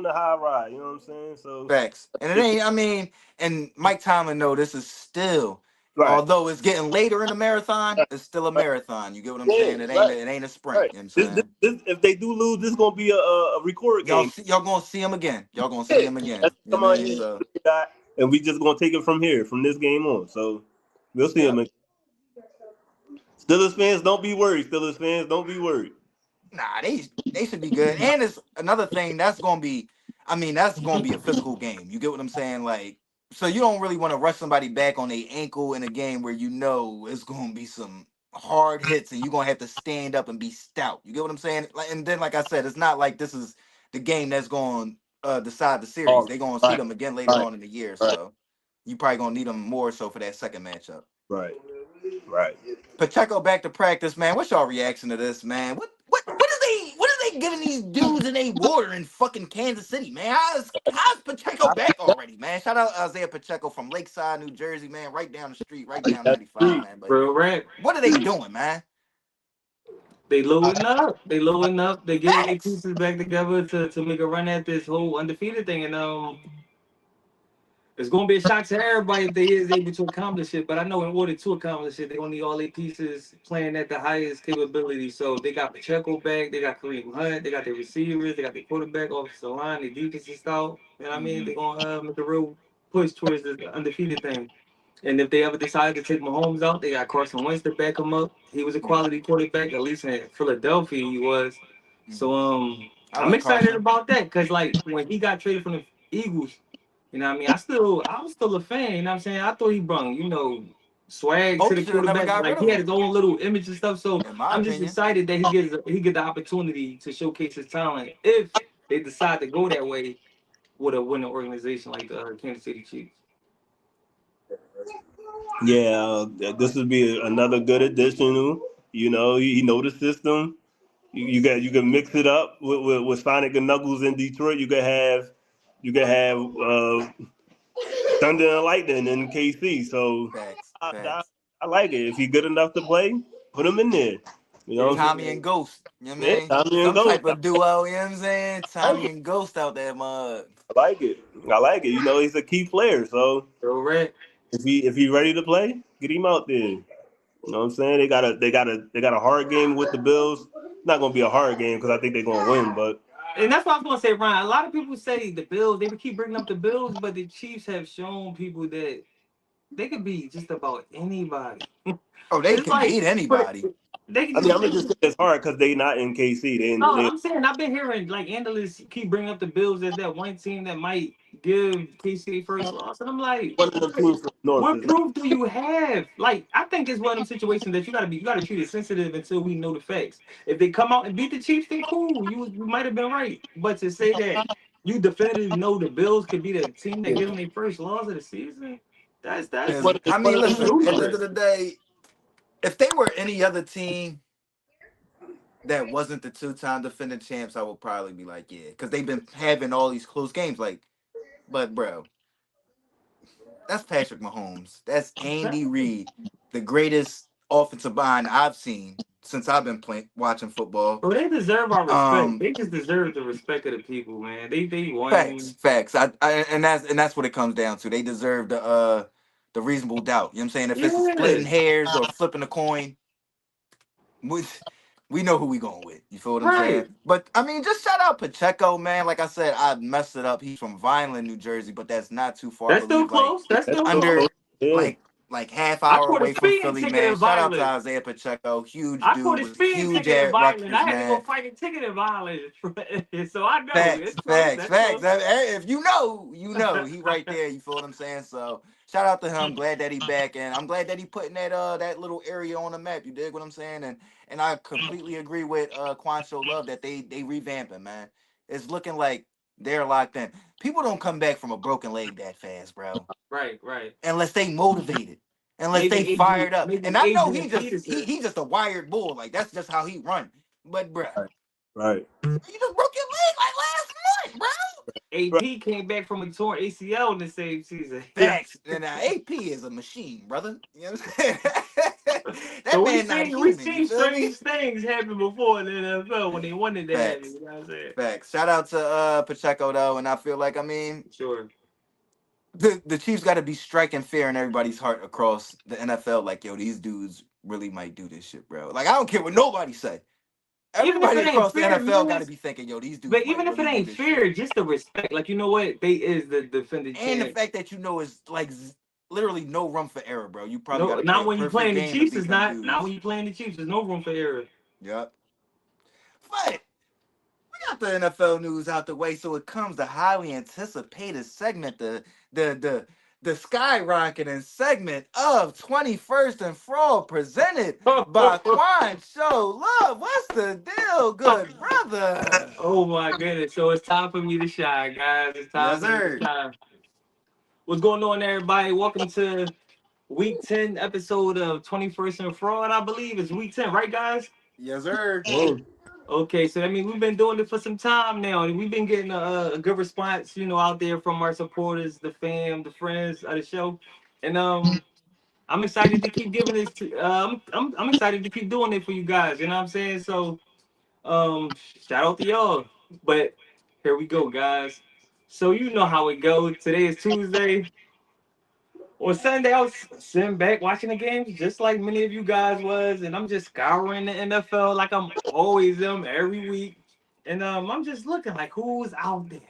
the high ride. You know what I'm saying? So Facts. And it ain't. I mean, and Mike Tomlin know this is still. right, Although it's getting later in the marathon, it's still a right, marathon. You get what I'm yeah, saying? It ain't. right, It ain't a sprint. right. You know what I'm This, this, saying? this, if they do lose, this gonna be a record game. Y'all gonna see him again. Y'all gonna see Yeah, him again. let's You know come what I out mean? here, So and we just gonna take it from here, from this game on. So we'll see yeah. him. Steelers fans, don't be worried. Steelers fans, don't be worried. Nah, they should be good. And it's another thing that's gonna be. I mean, that's gonna be a physical game. You get what I'm saying? Like, so you don't really want to rush somebody back on their ankle in a game where you know it's gonna be some hard hits and you're gonna have to stand up and be stout. You get what I'm saying? Like, and then like I said, it's not like this is the game that's going to decide the series. Oh, They're gonna see right, them again later right, on in the year, right, so you probably gonna need them more so for that second matchup. right, right. Pacheco back to practice, man. What's y'all reaction to this, man? What is they giving these dudes in they water in fucking Kansas City, man? How's Pacheco back already, man? Shout out Isiah Pacheco from Lakeside, New Jersey, man. Right down the street, right down 95, man. But Real rap. what are they doing, man? They loading up. They loading up. They getting their Facts. pieces back together to make a run at this whole undefeated thing. And it's gonna be a shock to everybody if they is able to accomplish it. But I know in order to accomplish it, they're gonna need all their pieces playing at the highest capability. So they got Pacheco back, they got Kareem Hunt, they got their receivers, they got their quarterback, offensive line, their defense is stout. You know what I mean? Hmm. They're gonna make a real push towards the undefeated thing. And if they ever decide to take Mahomes out, they got Carson Wentz to back him up. He was a Yeah. quality quarterback, at least in Philadelphia he was. So Hmm. I I'm like excited Carson. about that because like when he got traded from the Eagles, you know what I mean? I was still a fan, you know what I'm saying? I thought he brought, swag to Folks the should have never quarterback. got rid Like of he had him, his own little image and stuff. So in my I'm just opinion. excited that he get the opportunity to showcase his talent if they decide to go that way with a winning organization like the Kansas City Chiefs. Yeah, this would be another good addition. You know the system. You can mix it up with Sonic and Knuckles in Detroit. You can have Thunder and Lightning in KC. So Facts. I, I, Facts. I like it. If he's good enough to play, put him in there. You know what I'm Tommy saying? and Ghost. You know what I Yeah, mean? Tommy and Some Ghost. type of duo, you know what I'm saying? I like Tommy it. and Ghost out there, mud. I like it. I like it. He's a key player. So Real rap. if he ready to play, get him out there. You know what I'm saying? They got a hard game with the Bills. Not gonna be a hard game because I think they're gonna win, but And that's what I was gonna say, Ryan. A lot of people say the Bills, they keep bringing up the Bills, but the Chiefs have shown people that they could be just about anybody. Oh, they It's can like, beat but anybody. they can I mean just I'm just saying it's hard because they not in KC. no, They I'm saying I've been hearing like analysts keep bringing up the Bills as that one team that might give KC first loss, and I'm like, one of them teams from the North what is not. proof do you have? Like, I think it's one of them situations that you gotta treat it sensitive until we know the facts. If they come out and beat the Chiefs, then cool, you might have been right. But to say that you definitively know the Bills could be the team that give them their first loss of the season, It's that's Because, one. It's I one mean, of them listen, teams. at the end of ludicrous. the day, if they were any other team that wasn't the two-time defending champs, I would probably be like, yeah. Because they've been having all these close games. Like, but, bro, that's Patrick Mahomes. That's Andy Reid, the greatest offensive mind I've seen since I've been playing watching football. Bro, they deserve our respect. Um, They just deserve the respect of the people, man. They Facts, won. facts. And that's what it comes down to. They deserve the reasonable doubt. You know what I'm saying? If it's Yeah. splitting hairs or flipping a coin, we, we know who we going with. You feel what I'm saying? Right. But I mean, just shout out Pacheco, man. Like I said, I messed it up. He's from Vineland, New Jersey, but that's not too far, I That's still believe. Like close. That's That's still so close. under close. Yeah. like like half I hour caught a away from speeding Philly, ticket man. in Shout out to violence. Isiah Pacheco, huge I caught dude, a was speeding huge ticket in at violence. Rutgers, I had to go man. fight a ticket in violence. So I know Facts, it's close. facts, That's facts. close. If you know, you know. He right there. You feel what I'm saying? So shout out to him. Glad that he back, and I'm glad that he putting that little area on the map. You dig what I'm saying? And I completely agree with Quancho Love that they revamping, man. It's looking like they're locked in. People don't come back from a broken leg that fast, bro. Right, right. Unless they motivated, unless they fired up. And I know Adrian Peterson. he just a wired bull. Like that's just how he run. But bro, Right. you just broke your leg like last month, bro. Right. AP came back from a torn ACL in the same season. Yeah. Facts. And AP is a machine, brother. You know what I'm saying? That So man not we human. You seen feel me? strange things happen before in the NFL when they wanted to happen. Facts. You know what I'm saying? Facts. Shout out to Pacheco though, and I feel like Sure. the Chiefs got to be striking fear in everybody's heart across the NFL. Like yo, these dudes really might do this shit, bro. Like I don't care what nobody say. Even if Everybody it ain't across the fair, NFL got man. to be thinking, yo, these dudes But might even if it really do ain't this shit. fair, just the respect. Like you know what? They is the defending And the champ. fact that you know is like literally no room for error, bro. You probably got No, to play not a when you perfect playing the game to Chiefs. Is beat them not. Not dudes. when you playing the Chiefs. There's no room for error. Yep. But we got the NFL news out the way, so it comes the highly anticipated segment, the skyrocketing segment of 21st and Fraud, presented by Quan Show Love. What's the deal, good brother? Oh my goodness! So it's time for me to shine, guys. It's time Yes, for me to sir. shine. What's going on, everybody? Welcome to Week 10 episode of 21st and Fraud. I believe it's Week 10, right, guys? Yes, sir. Okay, so I mean we've been doing it for some time now, and we've been getting a good response, out there from our supporters, the fam, the friends of the show, and I'm excited to keep giving this. I'm excited to keep doing it for you guys. You know what I'm saying? So shout out to y'all. But here we go, guys. So you know how it goes. Today is Tuesday. On Sunday, I was sitting back watching the games, just like many of you guys was, and I'm just scouring the NFL like I'm always am every week. And I'm just looking like who's out there,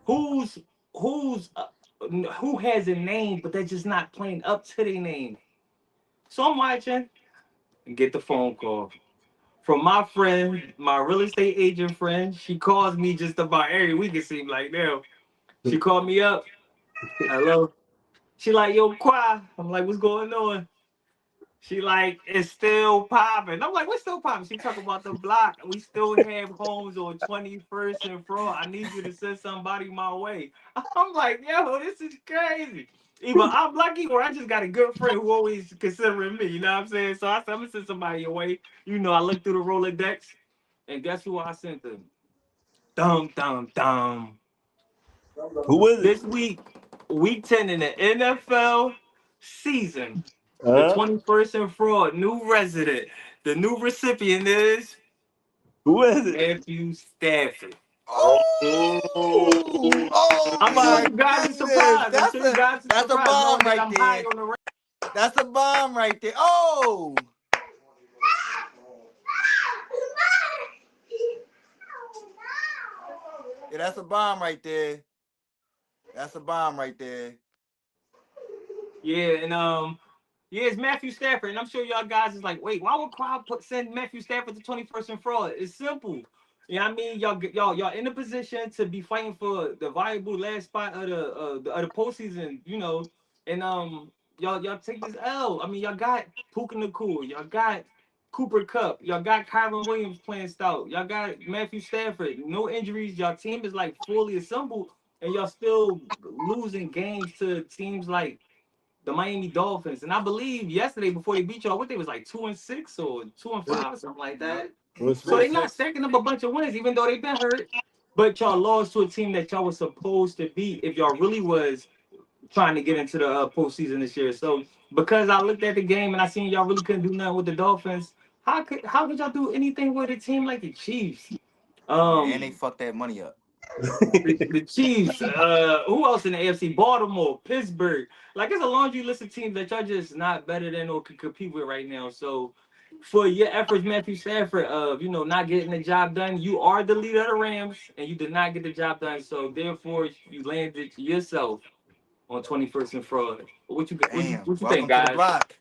who's who's who has a name, but they're just not playing up to their name. So I'm watching and get the phone call from my friend, my real estate agent friend. She calls me just about every week. It seems like now. She called me up. Hello. She like, yo, Qua. I'm like, what's going on? She like, it's still popping. I'm like, what's still popping? She talking about the block. We still have homes on 21st and Fraud. I need you to send somebody my way. I'm like, yo, this is crazy. Either I'm lucky or I just got a good friend who always considering me. You know what I'm saying? So I said, I'm gonna send somebody your way. I looked through the Rolodex, and guess who I sent them? Dum dum dum. Who is it? This week 10 in the NFL season. The Huh? 21st and Fraud new resident. The new recipient is Who is it? Matthew Stafford. Oh, oh I'm sure my you guys are goodness. surprised. I'm sure you guys are That's a surprised bomb knowing that right I'm high there. on the rank. That's a bomb right there. Oh, yeah, that's a bomb right there. That's a bomb right there. Yeah, and yeah, it's Matthew Stafford, and I'm sure y'all guys is like, wait, why would crowd send Matthew Stafford to 21st and Fraud? It's simple. You know what I mean? Y'all in a position to be fighting for the viable last spot of the postseason, and y'all take this L. I mean, y'all got Puka Nakua, y'all got Cooper Cup, y'all got Kyron Williams playing stout, y'all got Matthew Stafford, no injuries, y'all team is like fully assembled, and y'all still losing games to teams like the Miami Dolphins, and I believe yesterday before they beat y'all, what they was like 2-6 or 2-5 or something like Yep. that. What's So they this? not stacking up a bunch of wins, even though they been hurt. But y'all lost to a team that y'all was supposed to beat if y'all really was trying to get into the postseason this year. So because I looked at the game and I seen y'all really couldn't do nothing with the Dolphins, how could y'all do anything with a team like the Chiefs? Yeah, and they Um, fucked that money up. the Chiefs. Who else in the AFC? Baltimore, Pittsburgh. Like it's a laundry list of teams that y'all just not better than or can compete with right now. So for your efforts, Matthew Stafford, of not getting the job done, you are the leader of the Rams, and you did not get the job done. So therefore, you landed yourself on 21st and Fraud. What you Damn. what you think, Welcome to the guys? block.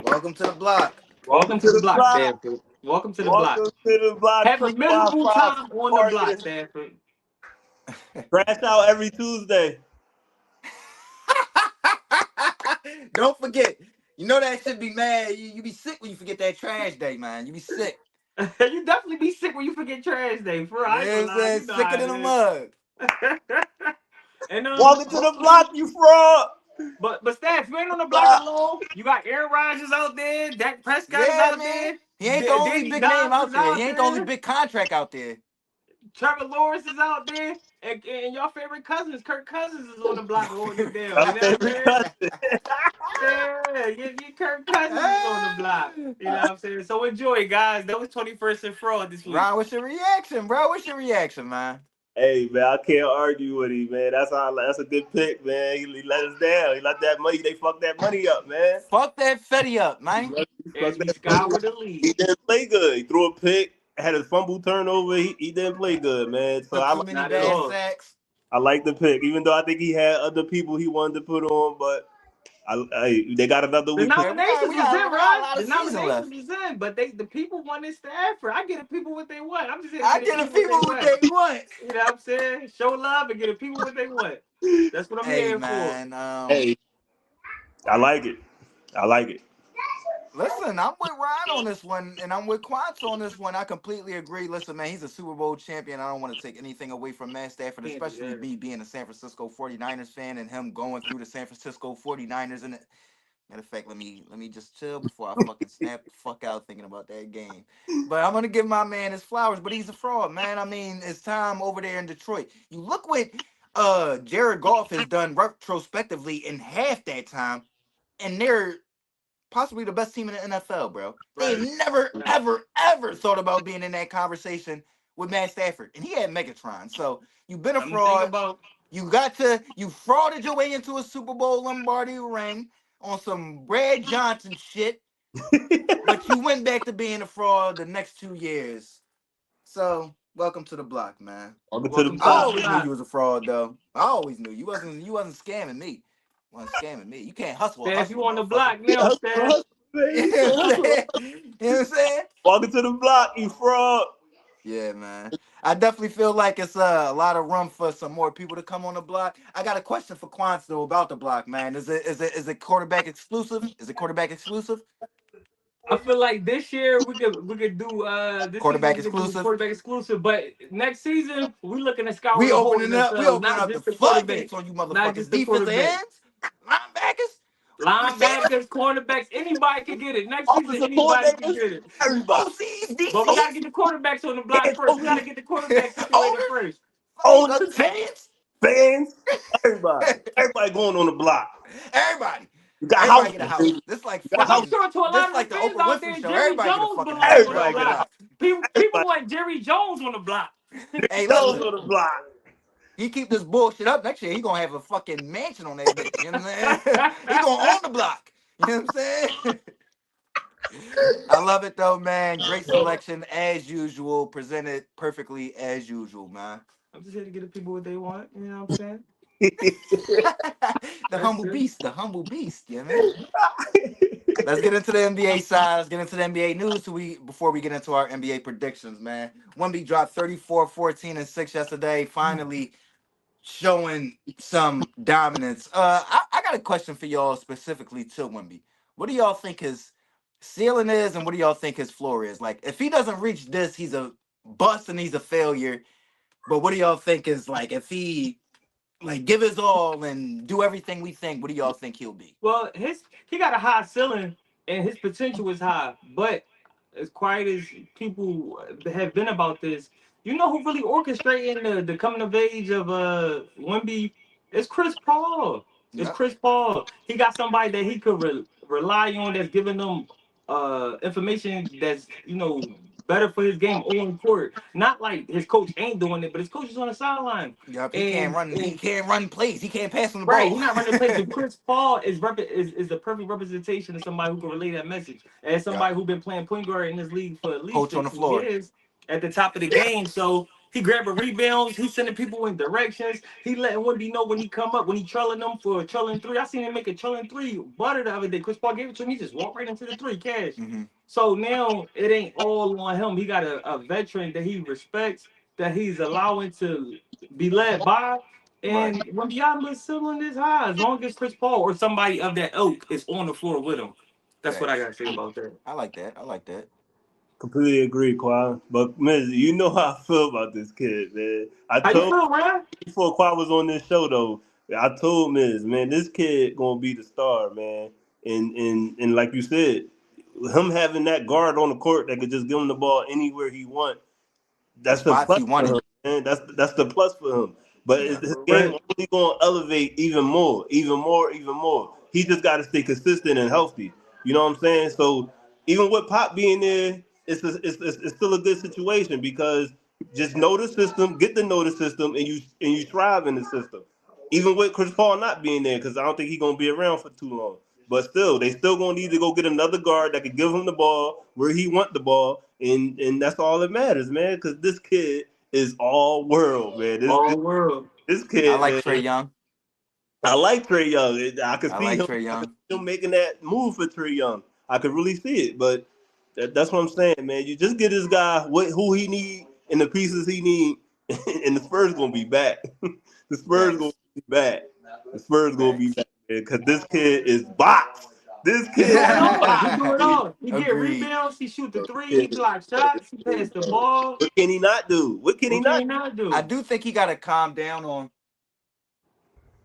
Welcome to the block. Welcome to the block, Stanford. Welcome to the block. Welcome to the block. Have a miserable time on the block, Stanford. Crash out every Tuesday. Don't forget. You know that should be mad. You be sick when you forget that trash day, man. You be sick. You definitely be sick when you forget trash day. For real, I ain't gonna lie. You know Sicker than a mug. And Welcome to the block, you fraud. But Stats, you ain't on the block alone. You got Aaron Rodgers out there. Dak Prescott is out there. He ain't the only big name out there. He ain't the only big contract out there. Trevor Lawrence is out there. And your favorite cousins, Kirk Cousins, is on the block holding it down. You know what I'm saying? Yeah, your Kirk Cousins is on the block. You know what I'm saying? So enjoy, guys. That was 21st and Fraud this week. Ron, what's your reaction, bro? What's your reaction, man? Hey, man, I can't argue with him, man. That's a good pick, man. He let us down. He let that money. They fucked that money up, man. Fuck that Fetty up, man. As we scour the league. He didn't play good. He threw a pick, had a fumble turnover. He didn't play good, man. So Took too many bad sacks. I like the pick, even though I think he had other people he wanted to put on, but they got another week. The nominations was in, right? The nominations was in, but the people wanted Stafford. I get the people what they want. I'm just saying. I get the people what they want. You know what I'm saying? Show love and get the people what they want. That's what I'm here for. Hey, I like it. I like it. Listen, I'm with Ryan on this one, and I'm with Quantz on this one. I completely agree. Listen, man, he's a Super Bowl champion. I don't want to take anything away from Matt Stafford, especially me being a San Francisco 49ers fan and him going through the San Francisco 49ers. And matter of fact, let me just chill before I fucking snap the fuck out thinking about that game. But I'm gonna give my man his flowers, but he's a fraud, man. I mean, it's time over there in Detroit. You look what Jared Goff has done retrospectively in half that time, and they're possibly the best team in the NFL, bro. Right. They never, ever thought about being in that conversation with Matt Stafford. And he had Megatron. So you've been a fraud. You frauded your way into a Super Bowl Lombardi ring on some Brad Johnson shit. But you went back to being a fraud the next 2 years. So welcome to the block, man. Welcome to the block. I always knew you was a fraud, though. I always knew you wasn't scamming me. Scamming me. You can't hustle. If you on the block now, Stan. You know what I'm saying? Welcome to the block, you fraud. Yeah, man. I definitely feel like it's a lot of room for some more people to come on the block. I got a question for Quantz though about the block, man. Is it quarterback exclusive? Is it quarterback exclusive? I feel like this year we could do this quarterback exclusive. Quarterback exclusive, but next season we looking at scour. We opening up the floodgates on you motherfuckers. Defensive ends, linebackers, cornerbacks, anybody can get it. Next season, anybody can get it. Everybody. But we gotta get the quarterbacks on the block first. We gotta get the quarterbacks situated first. Owners, fans, everybody going on the block. Everybody. You got house. Get a house. This like I'm sure to a lot of fans out there, Jerry Jones belongs on the block. People want Jerry Jones on the block. Hey, Jones on the block. He keep this bullshit up next year. He gonna have a fucking mansion on that bitch. You know what I'm saying? He gonna own the block. You know what I'm saying? I love it though, man. Great selection as usual. Presented perfectly as usual, man. I'm just here to get the people what they want. You know what I'm saying? The humble beast. You know what I mean? Let's get into the NBA side. Let's get into the NBA news before we get into our NBA predictions, man. Wemby dropped 34, 14, and 6 yesterday. Finally showing some dominance. I got a question for y'all specifically to Wemby. What do y'all think his ceiling is, and what do y'all think his floor is? Like, if he doesn't reach this, he's a bust and he's a failure. But what do y'all think is like if he give his all and do everything we think? What do y'all think he'll be? Well, he got a high ceiling and his potential is high, but as quiet as people have been about this, you know who really orchestrating the coming of age of Wemby? It's Chris Paul. It's Chris Paul. He got somebody that he could rely on that's giving them information that's better for his game on court. Not like his coach ain't doing it, but his coach is on the sideline. Yep, he can't run plays. He can't pass on the ball. Right, he's not running plays. And Chris Paul is the perfect representation of somebody who can relay that message. As somebody who's been playing point guard in this league for at least coach on the floor years at the top of the game. So He grabbing rebounds. He sending people in directions. He letting Wemby know when he come up, when he trailing them for a trailing three. I seen him make a trailing three butter the other day. Chris Paul gave it to him. He just walked right into the three, cash. Mm-hmm. So now it ain't all on him. He got a veteran that he respects, that he's allowing to be led by. Right. And when Wemby ceiling is high, as long as Chris Paul or somebody of that ilk is on the floor with him. That's what I Facts. gotta say about that. I like that. I like that. Completely agree, Quan. But Miz, you know how I feel about this kid, man. I How you told feel, man? before Quan was on this show though, I told Miz, man, this kid gonna be the star, man. And like you said, him having that guard on the court that could just give him the ball anywhere he want, The that's the spots plus he for wanted. him, man. That's the plus for him. But Yeah. his game Right. only gonna elevate even more, even more, even more. He just gotta stay consistent and healthy. You know what I'm saying? So even with Pop being there, it's still a good situation because just know the system, get to know the system, and you thrive in the system. Even with Chris Paul not being there, because I don't think he's gonna be around for too long. But still, they still gonna need to go get another guard that can give him the ball where he want the ball, and that's all that matters, man. Because this kid is all world, man. All world. This I kid, like Trey man. Young. I like Trey Young. I could I see like him. Trey I could Young. see him making that move for Trey Young. I could really see it. But that's what I'm saying, man. You just get this guy who he need and the pieces he need, and the Spurs gonna be back. The Spurs gonna Facts. be back. The Spurs gonna be Facts. back, man. Because this kid is box. This He do kid it all. He do it is. all. He get Agreed. rebounds. He shoot the three. He block shots. He pass the ball. What can he not do? What can he What can not he do? not I do? do think he got to calm down on.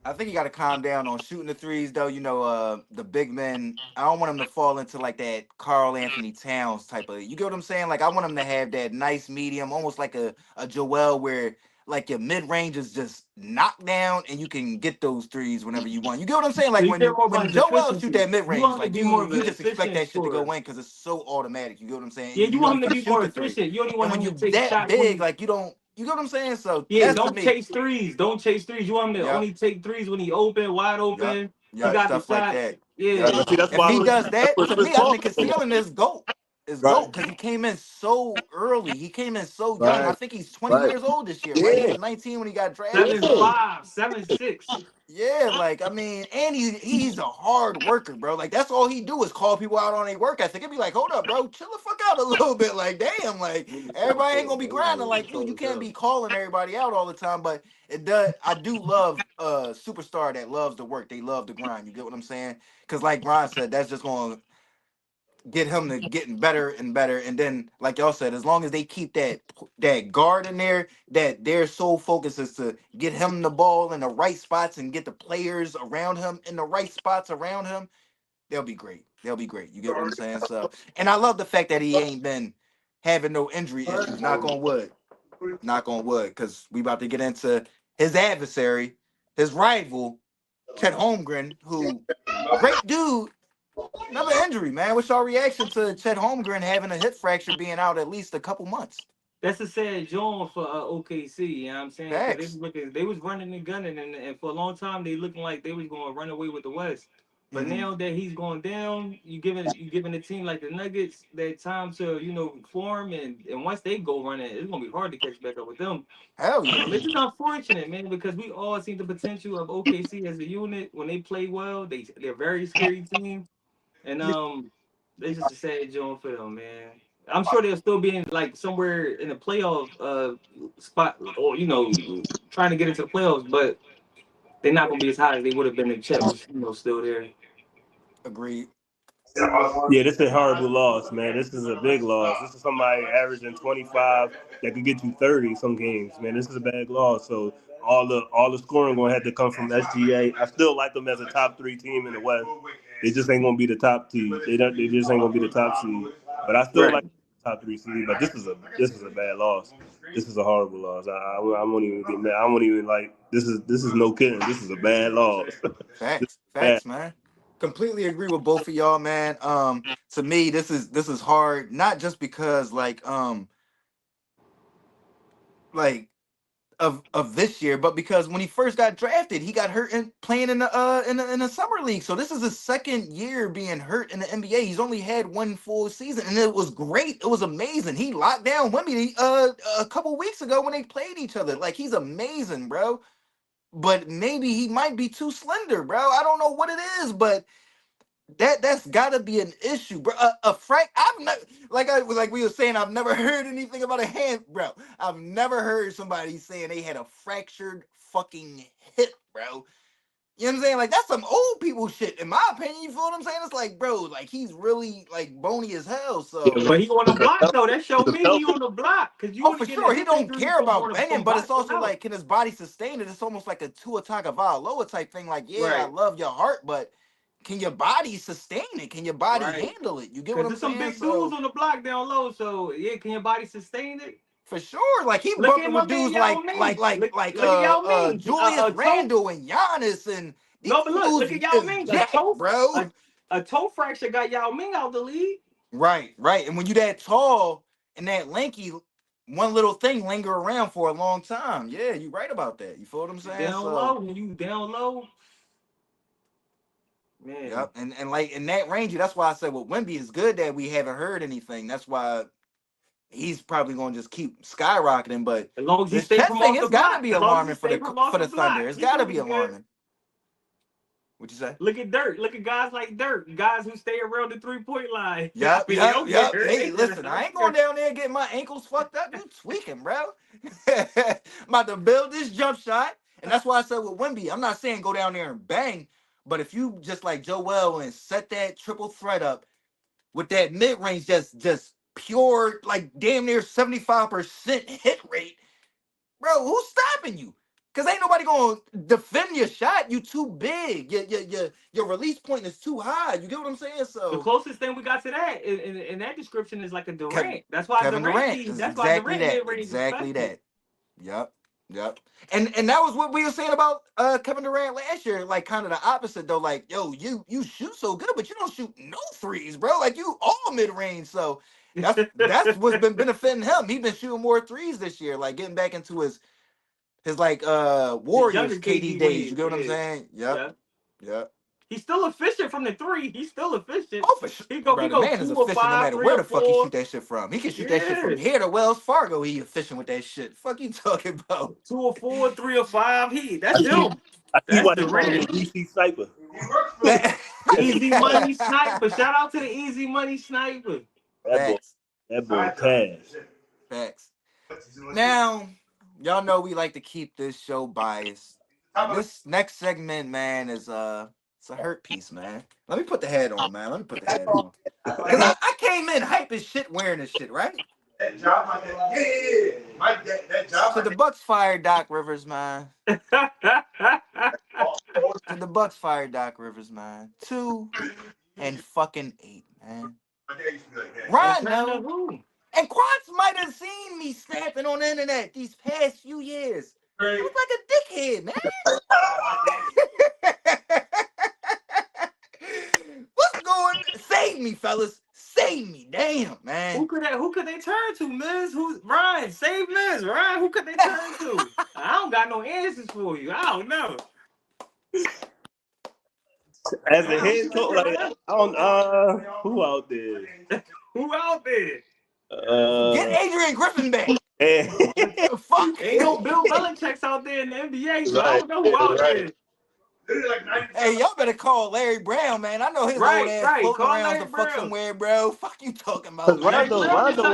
I think he got to calm down on shooting the threes, though. You know, the big men. I don't want him to fall into like that Carl Anthony Towns type of. You get what I'm saying? Like I want him to have that nice medium, almost like a Joel, where like your mid range is just knocked down and you can get those threes whenever you want. You get what I'm saying? So Like you care more about when his Joel shoot efficiency. that mid You range, want him to like be more of you an just expect efficient that shit to go scorer. in because it's so automatic. You get what I'm saying? Yeah, And you you know want he him to can be more shoot the three. efficient. You only And want when him to you take that shots when big, he. like you don't. You get what I'm saying? So Yeah, that's to don't me. chase threes. Don't chase threes. You want him to Yep. only take threes when he open, wide Yep. open. He Yep. got the Stuff like shots. that. Yep. Yeah. But see, that's If why he does that's that, what to Chris me, I Paul think his doing. ceiling is GOAT. Is Right, GOAT because he came in so early. He came in so young. I right, think he's 20 right. years old this year, right? He Yeah, was 19 when he got drafted. Seven So yeah. five, 7'6". yeah, like I mean, and he's a hard worker, bro. Like that's all he do is call people out on their work ethic. It'd be like, hold up, bro, chill the fuck out a little bit. Like, damn, like everybody ain't gonna be grinding like you. You can't be calling everybody out all the time. But it does. I do love a superstar that loves the work. They love the grind. You get what I'm saying? Because like Ron said, that's just gonna get him to getting better and better. And then, like y'all said, as long as they keep that guard in there, that their sole focus is to get him the ball in the right spots and get the players around him in the right spots around him, they'll be great. They'll be great. You get what I'm saying? So, and I love the fact that he ain't been having no injury issues. Knock on wood. Knock on wood, because we about to get into his adversary, his rival, Chet Holmgren, who great dude. Another injury, man. What's your reaction to Chet Holmgren having a hip fracture, being out at least a couple months? That's a sad joint for OKC. You know what I'm saying? Because Facts. they was running and gunning, and for a long time they looking like they was going to run away with the West. But Hmm. now that he's going down, you giving a team like the Nuggets that time to form, and once they go running, it's gonna be hard to catch back up with them. Hell yeah. It's just unfortunate, man, because we all see the potential of OKC as a unit. When they play well, they're a very scary team. And it's just a sad joint for them, man. I'm sure they'll still be in like somewhere in the playoff spot, or trying to get into the playoffs, but they're not gonna be as high as they would have been if Chet was still there. Agreed. Yeah, this is a horrible loss, man. This is a big loss. This is somebody averaging 25 that could get you 30 some games, man. This is a bad loss. So all the scoring gonna have to come from SGA. I still like them as a top three team in the West. They just ain't gonna be the top seed. They just ain't gonna be the top seed. But I still Right. like the top three seed. But this is a bad loss. This is a horrible loss. I won't even get mad. I won't even like this is no kidding. This is a bad loss. This Facts. is bad. Facts, man. Completely agree with both of y'all, man. To me, this is hard, not just because like of this year, but because when he first got drafted, he got hurt and playing in the summer league. So this is his second year being hurt in the NBA. He's only had one full season, and it was great. It was amazing. He locked down Wemby a couple weeks ago when they played each other. Like, he's amazing, bro. But maybe he might be too slender, bro. I don't know what it is, but that's gotta be an issue, bro. A Frank, I've never, like we were saying, I've never heard anything about a hand, bro. I've never heard somebody saying they had a fractured fucking hip, bro. You know what I'm saying? Like, that's some old people shit, in my opinion. You feel what I'm saying? It's like, bro, like, he's really like bony as hell. So, But he on the block though. That show me he on the block because you oh, want for to get sure, a he hip don't injury care about banging, but it's boxing also out. like, can his body sustain it? It's almost like a Tua Tagovailoa type thing. Like, yeah, I Right. love your heart, but can your body sustain it? Can your body Right. handle it? You get what Because I'm there's some saying? big So, dudes on the block down low. So yeah, can your body sustain it? for sure, like, he Look at bumping my with man dudes Yao Ming. Look at Yao Ming. Julius A toe. Randle and Giannis, and these No, but look dudes at Yao is Ming. jacked, bro. A toe fracture got Yao Ming out the league. Right. And when you that tall and that lanky, one little thing linger around for a long time. Yeah, you right about that. You feel what I'm saying? Down low, when you down low, man. Yep. And like in that range, that's why I said with Wemby, it's good that we haven't heard anything. That's why he's probably going to just keep skyrocketing. But as long as he this stay chest from thing, off the it's got to block, be as long as alarming he stay from off for the the Thunder. block, It's he got to gonna be be good. alarming. What you say? Look at Dirk. Look at guys like Dirk. Guys who stay around the 3-point line. Yep. They don't get hurt. Hey, listen, I ain't going down there and getting my ankles fucked up. You tweaking, bro. I'm about to build this jump shot. And that's why I said with Wemby, I'm not saying go down there and bang, but if you just like Joel and set that triple threat up with that mid-range, just pure, like damn near 75% hit rate, bro, who's stopping you? Because ain't nobody going to defend your shot. You too big. Your release point is too high. You get what I'm saying? So the closest thing we got to that in that description is like a Durant. Kevin, That's why Kevin Durant Durant. is That's why exactly Durant that. mid-range Exactly is that. Yep. And that was what we were saying about Kevin Durant last year. Like, kind of the opposite though. Like, yo, you shoot so good, but you don't shoot no threes, bro. Like, you all mid-range. So that's what's been benefiting him. He's been shooting more threes this year, like getting back into his like Warriors KD days. You get what I'm saying? Yep. He's still efficient from the three. He's still efficient. Oh, for sure. He Bro, go the man is 2 or efficient 5, no matter 3 where or the fuck he 4. shoot that shit from. He can shoot that shit from here to Wells Fargo. He efficient with that shit. Fuck you talking about? 2 or 4, 3 or 5. That's him. That's Durant. DC sniper. Easy money sniper. Shout out to the easy money sniper. That boy cash. Facts. Now, y'all know we like to keep this show biased. This next segment, man, is it's a hurt piece, man. Let me put the head on, man. Let me put the head on. Because I came in hype as shit wearing this shit, right? That job, that job. So the Bucks fired Doc Rivers, man. So the Bucks fired Doc Rivers, man. 2 and fucking 8, man. Rondo and Quantz might have seen me snapping on the internet these past few years. I was like a dickhead, man. What's going on? Save me, fellas. Save me. Damn, man. Who could they turn to, Miz? Who's Ryan? Save Miz, Ryan. Who could they turn to? I don't got no answers for you. I don't know. As a head coach, like I don't who out there? Who out there? Get Adrian Griffin back. Fuck. Ain't no Bill Belichick's out there in the NBA, so I don't know who out there. Hey, y'all better call Larry Brown, man. I know his old ass floating Call around Larry the fuck Brown. somewhere, bro. Fuck you talking about? Rondo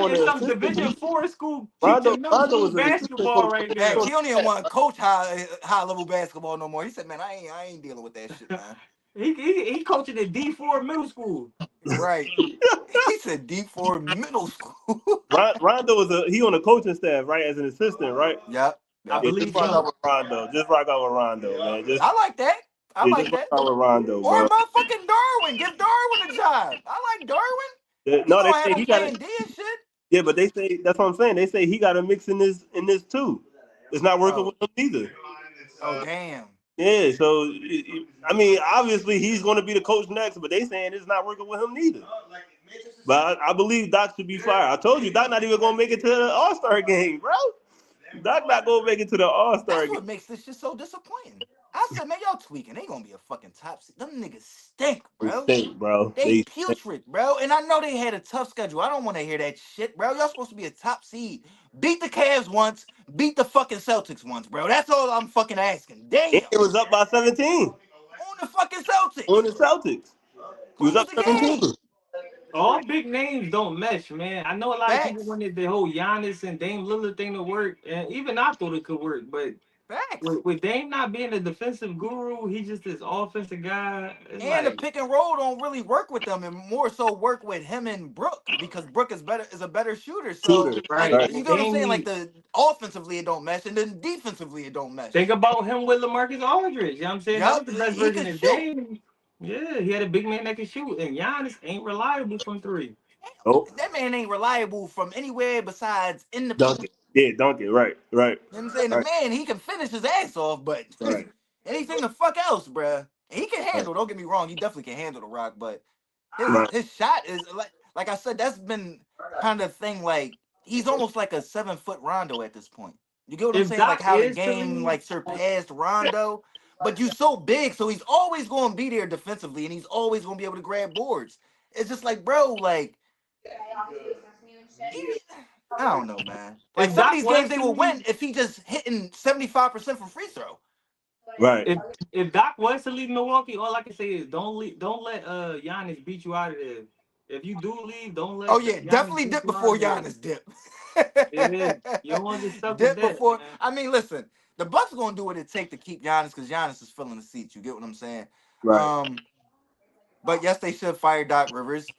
in some Division 4 school Rondo teaching middle school was an basketball right now. He don't even want to coach high level basketball no more. He said, man, I ain't dealing with that shit, man. He coaching at D4 middle school. Right. He said D4 middle school. Rondo he on the coaching staff, right? As an assistant, right? Yep. I believe just rock out with Rondo. Just rock out with Rondo, man. I like that. I like that. Rock out with Rondo, or bro. motherfucking Darwin. Give Darwin a job. I like Darwin. No, they say he got D and shit. Yeah, but they say that's what I'm saying. They say he got a mix in this too. It's not working with him either. Oh damn. Yeah, so I mean, obviously he's going to be the coach next, but they saying it's not working with him neither. But I believe Doc should be fired. I told you, Doc not even going to make it to the All-Star game, bro. Doc not gonna make it to the All-Star That's game. what makes this shit so disappointing. I said, man, y'all tweaking. They gonna be a fucking top seed. Them niggas stink, They bro. stink, bro. They They stink. putrid, bro. And I know they had a tough schedule. I don't want to hear that shit, bro. Y'all supposed to be a top seed. Beat the Cavs once. Beat the fucking Celtics once, bro. That's all I'm fucking asking. Damn. And it was up by 17 On the fucking Celtics. on the Celtics. He was Close up the game. 17. All big names don't mesh, man. I know a lot of people Facts. wanted the whole Giannis and Dame Lillard thing to work, and even I thought it could work. But Facts. with Dame not being a defensive guru, he's just this offensive guy. It's And the like, pick and roll don't really work with them, and more so work with him and Brook because Brook is a better shooter. So Shooter. like right. Right. you know what I'm Dame saying? Like need, the offensively it don't mesh, and then defensively it don't mesh. think about him with LaMarcus Aldridge. You know what I'm saying? That was Yup, the best he version could of shoot. Dame. Yeah, he had a big man that could shoot, and Giannis ain't reliable from three. Oh, That man ain't reliable from anywhere besides in the paint. Duncan. Yeah, Duncan. Right. Right. You know what I'm saying? The Right. man, he can finish his ass off, but Right. anything the fuck else, bruh. And he can Right. handle, don't get me wrong, he definitely can handle the rock, but Right. his shot is like I said, that's been kind of thing like he's almost like a 7 foot Rondo at this point. You get what I'm If saying? Like Doc how the is to game leave, like surpassed Rondo, but you so big, so he's always gonna be there defensively and he's always gonna be able to grab boards. It's just like, bro, like I don't know, man. Like if some of Doc these games was they to will win leave, if he just hitting 75% from free throw. Right. if Doc was to leave Milwaukee, all I can say is don't let Giannis beat you out of there. If you do leave, don't Oh let yeah, Giannis definitely beat dip you out before of there. Giannis dip. Yeah, you don't want to get stuck with Dip that, before. man. I mean, listen, the Bucks gonna do what it take to keep Giannis because Giannis is filling the seats. You get what I'm saying? Right. But yes, they should fire Doc Rivers.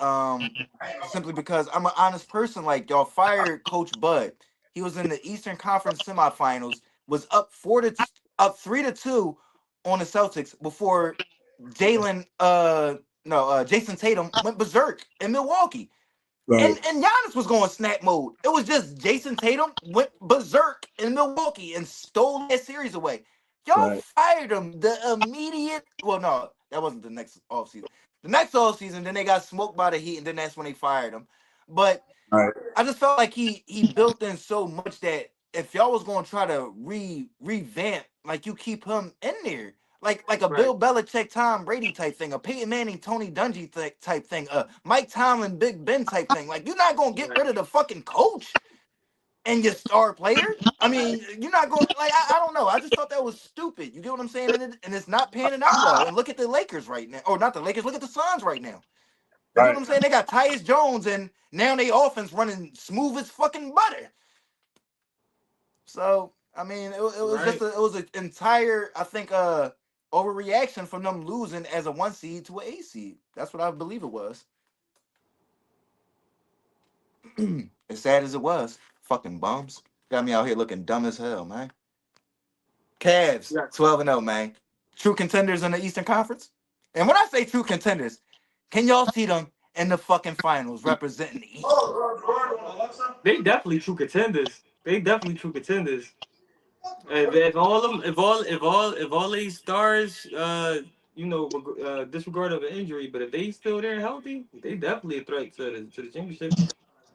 Simply because I'm an honest person. Like y'all fired Coach Bud. He was in the Eastern Conference semifinals. Was up 3-2 on the Celtics before Jalen. No, Jason Tatum went berserk in Milwaukee. Right. And Giannis was going snap mode. It was just Jason Tatum went berserk in Milwaukee and stole that series away. Y'all Right. fired him the immediate. Well, no, that wasn't the next offseason. The next offseason, then they got smoked by the Heat, and then that's when they fired him. But Right. I just felt like he built in so much that if y'all was gonna try to revamp, like you keep him in there, like a Right, Bill Belichick, Tom Brady type thing, a Peyton Manning, Tony Dungy type thing, a Mike Tomlin, Big Ben type thing. Like you're not gonna get right, rid of the fucking coach and your star player. I mean, you're not going like I don't know. I just thought that was stupid. You get what I'm saying? And it's not panning out well. And look at the Lakers right now, or not the Lakers. Look at the Suns right now. You get what Right. I'm saying? They got Tyus Jones, and now they offense running smooth as fucking butter. So I mean, it was just right. it was an entire I think overreaction from them losing as a 1 seed to an 8 seed. That's what I believe it was. As sad as it was, fucking bums got me out here looking dumb as hell, man. Cavs Yeah. 12-0, man. True contenders in the Eastern Conference. And when I say true contenders, can y'all see them in the fucking finals representing the East? They definitely true contenders. They definitely true contenders. If all them, if all these stars, disregard of an injury, but if they still there healthy, they definitely a threat to the championship.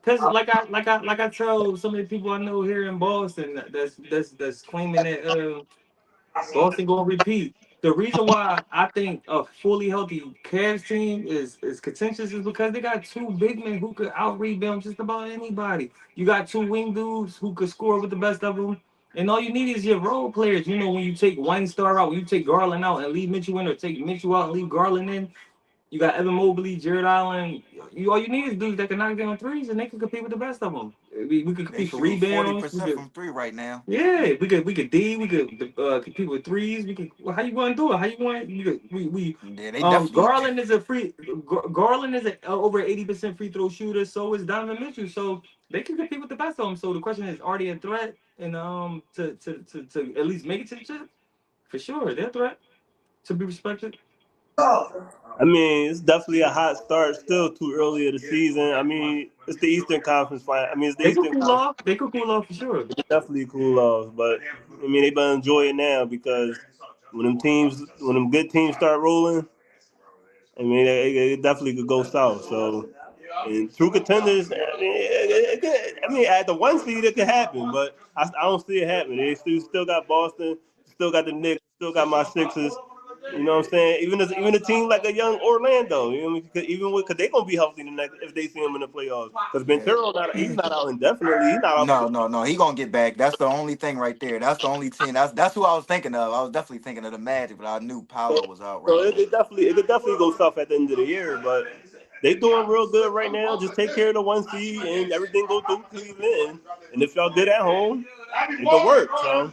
Cause like I tell so many people I know here in Boston that's claiming that Boston gonna repeat. The reason why I think a fully healthy Cavs team is contentious is because they got two big men who could out rebound just about anybody. You got two wing dudes who could score with the best of them. And all you need is your role players. You know, when you take one star out, when you take Garland out and leave Mitchell in, or take Mitchell out and leave Garland in, you got Evan Mobley, Jared Allen. All you need is dudes that can knock down threes, and they can compete with the best of them. We could They compete for shooting rebounds. 40% from three right now. Yeah, we could compete with threes. We could. Well, how you going to do it? How you want? Yeah, they definitely. Garland is a over 80% free throw shooter. So is Donovan Mitchell. So they can compete with the best of them. So the question is, are they a threat? And to at least make it to the chip? For sure, they're a threat to be respected. I mean, it's definitely a hot start. Still too early of the season. I mean, it's the Eastern Conference final. I mean, it's the They could Eastern cool Conference. off. They could cool off for sure. Definitely cool off, but I mean, they better enjoy it now because when them good teams start rolling, I mean, it definitely could go south. So, and true contenders, I mean, I mean, at the 1 seed, it could happen, but I don't see it happening. They still got Boston, still got the Knicks, still got my Sixers. You know what I'm saying? Even a team like a young Orlando, you know what I mean? Because they're gonna be healthy the next if they see him in the playoffs. Because Bentero, he's not out indefinitely. He's not out. No. He gonna get back. That's the only thing right there. That's the only team. That's who I was thinking of. I was definitely thinking of the Magic, but I knew Paolo was out So right it could definitely go tough at the end of the year, but they doing real good right now. Just take care of the 1 seed and everything go through Cleveland. And if y'all good at home, it could work. So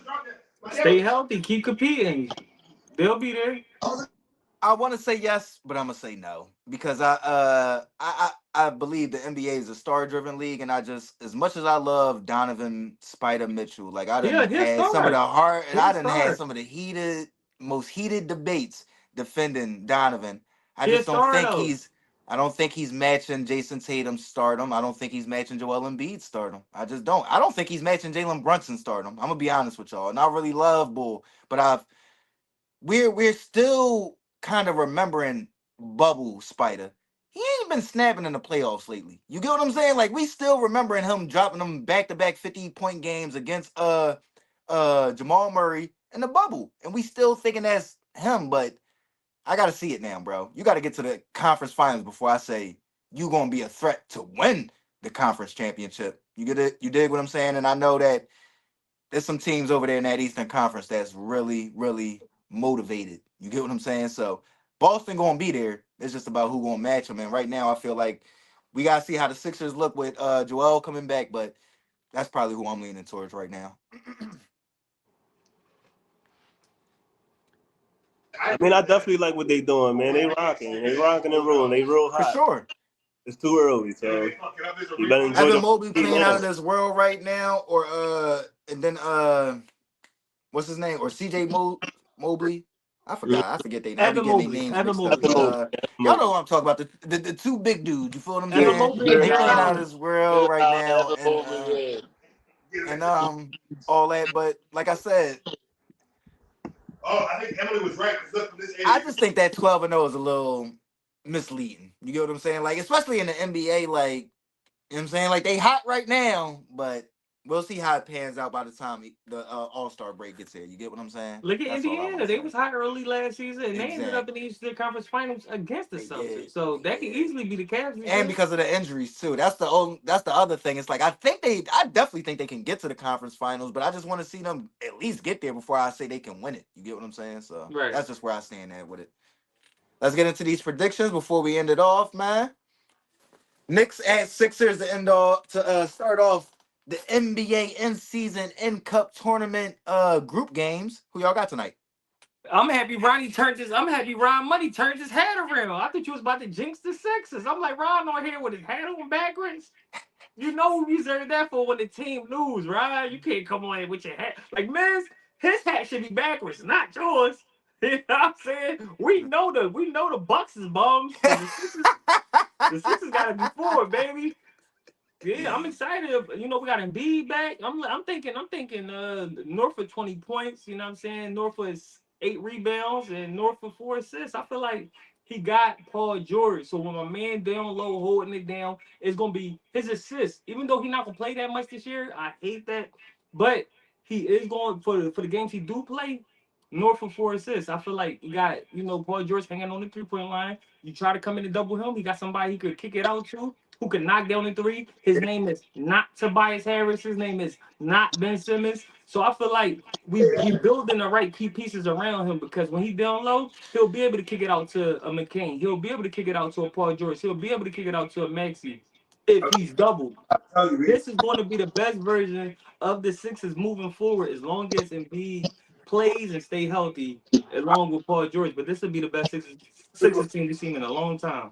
Stay healthy, keep competing. They'll be there. I want to say yes, but I'm gonna say no because I believe the NBA is a star driven league, and I just as much as I love Donovan Spider Mitchell, like I done Yeah, he'll had some of start. the hard, and I He'll done had start. some of the most heated debates defending Donovan. I He'll just don't start think though. I don't think he's matching Jason Tatum's stardom. I don't think he's matching Joel Embiid's stardom. I just don't. I don't think he's matching Jalen Brunson's stardom. I'm gonna be honest with y'all, and I really love Bull, but we're still kind of remembering Bubble Spider. He ain't been snapping in the playoffs lately. You get what I'm saying? Like we still remembering him dropping them back-to-back 50-point games against Jamal Murray in the bubble. And we still thinking that's him, but I gotta see it now, bro. You gotta get to the conference finals before I say you gonna be a threat to win the conference championship. You get it? You dig what I'm saying? And I know that there's some teams over there in that Eastern Conference that's really, really motivated. You get what I'm saying? So Boston gonna be there. It's just about who gonna match them. And right now, I feel like we gotta see how the Sixers look with Joel coming back. But that's probably who I'm leaning towards right now. I mean, I definitely like what they doing, man. They rocking and rolling. They real For hot. sure. It's too early, so you better enjoy Evan the Mobley playing out of season. this world right now, or and then what's his name? Or CJ Mobley. I forgot. I forget they. I be Evan getting their Mobley. names Evan mixed up. Mobley. But Evan y'all know Mobley. what I'm talking about. The two big dudes. You feel what I'm Evan saying? Mobley and They playing out of Jalen this world right now, and all that. But like I said, I think Emily was right. Look, this I just think that 12-0 is a little misleading. You get what I'm saying? Like especially in the NBA, like you know what I'm saying? Like they hot right now, but we'll see how it pans out by the time the All-Star break gets here. You get what I'm saying? Look at That's all I want Indiana. to They say. was hot early last season, and they ended up in Exactly. the Eastern Conference Finals against the They did. Celtics. So They that could did. easily be the Cavs. And because of the injuries too. That's the other thing. It's like I definitely think they can get to the conference finals, but I just want to see them at least get there before I say they can win it. You get what I'm saying? So Right. that's just where I stand at with it. Let's get into these predictions before we end it off, man. Knicks at Sixers to start off the NBA in-season in-cup tournament group games. Who y'all got tonight? I'm happy I'm happy Ron Money turned his hat around. I thought you was about to jinx the Sixers. I'm like, Ron on here with his hat on backwards. You know we reserved that for when the team lose, right? You can't come on here with your hat. Like, man, his hat should be backwards, not yours. You know what I'm saying? We know the Bucks is bums. So the Sixers gotta be forward, baby. Yeah, I'm excited. You know, we got Embiid back. I'm thinking North for 20 points, you know what I'm saying? North for 8 rebounds and North for 4 assists. I feel like he got Paul George. So when my man down low holding it down, it's gonna be his assist. Even though he's not gonna play that much this year, I hate that. But he is going for the games he do play. North for 4 assists. I feel like you got, Paul George hanging on the 3-point line. You try to come in and double him. He got somebody he could kick it out to who can knock down the three. His name is not Tobias Harris. His name is not Ben Simmons. So I feel like we building the right key pieces around him because when he down low, he'll be able to kick it out to a McCain. He'll be able to kick it out to a Paul George. He'll be able to kick it out to a Maxey if he's doubled. This is going to be the best version of the Sixers moving forward as long as Embiid plays and stay healthy along with Paul George. But this will be the best Sixers team we've seen in a long time.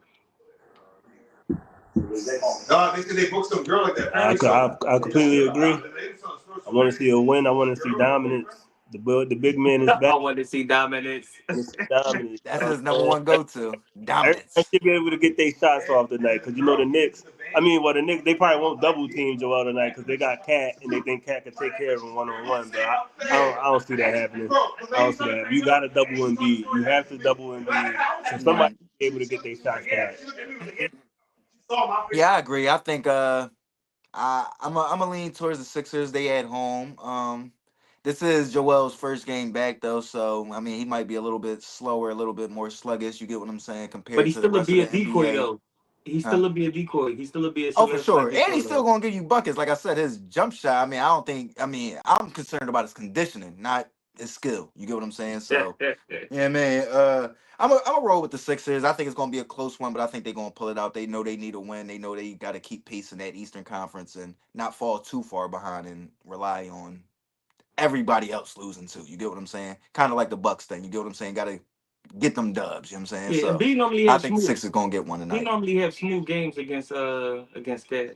No, they booked some girl like that. I completely agree. I want to see a win. I want to see dominance. The big man is I back. want to see dominance. Dominance. That's his number one go-to. Everybody Dominance. should be able to get their shots off tonight because the Knicks. The Knicks they probably won't double team Joel tonight because they got Cat and they think Cat can take care of him one-on-one. But I don't see that happening. I don't see that. You got to double Embiid. You have to double Embiid. So somebody be able to get their shots back. Yeah, I agree. I think I'm a lean towards the Sixers. They at home. This is Joel's first game back though, so I mean he might be a little bit slower, a little bit more sluggish. You get what I'm saying But compared he's to the still a rest of be the a decoy NBA. though. He's Huh? still a be a decoy. He's still a be a Oh, for solidified sure, and decoy he's still though. gonna give you buckets. Like I said, his jump shot. I mean, I don't think. I mean, I'm concerned about his conditioning, not his skill. You get what I'm saying? So. Yeah, man. I'm a roll with the Sixers. I think it's gonna be a close one, but I think they're gonna pull it out. They know they need a win. They know they got to keep pace in that Eastern Conference and not fall too far behind and rely on everybody else losing too. You get what I'm saying? Kind of like the Bucks thing. You get what I'm saying? Got to get them dubs. You know what I'm saying? Yeah, and So B normally I have think the smooth. Sixers gonna get one He tonight. normally have smooth games against Cat.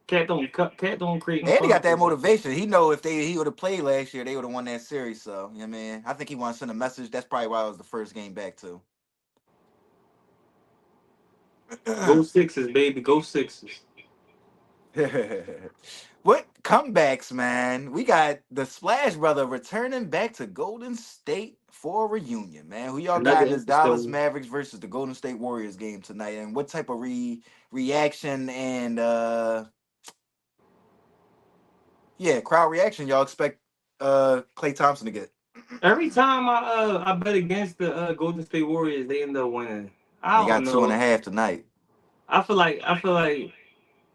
Cat don't create no And he got problems for that himself. motivation. He know if he would have played last year, they would have won that series. So you know what I mean? I think he wants to send a message. That's probably why it was the first game back too. Go Sixers, baby. Go Sixers. What comebacks, man? We got the Splash Brother returning back to Golden State for a reunion, man. Who y'all Another got in this Dallas interesting. Mavericks versus the Golden State Warriors game tonight? And what type of reaction and crowd reaction y'all expect Klay Thompson to get? Every time I bet against the Golden State Warriors, they end up winning. I They don't got two and a know. half tonight. I feel like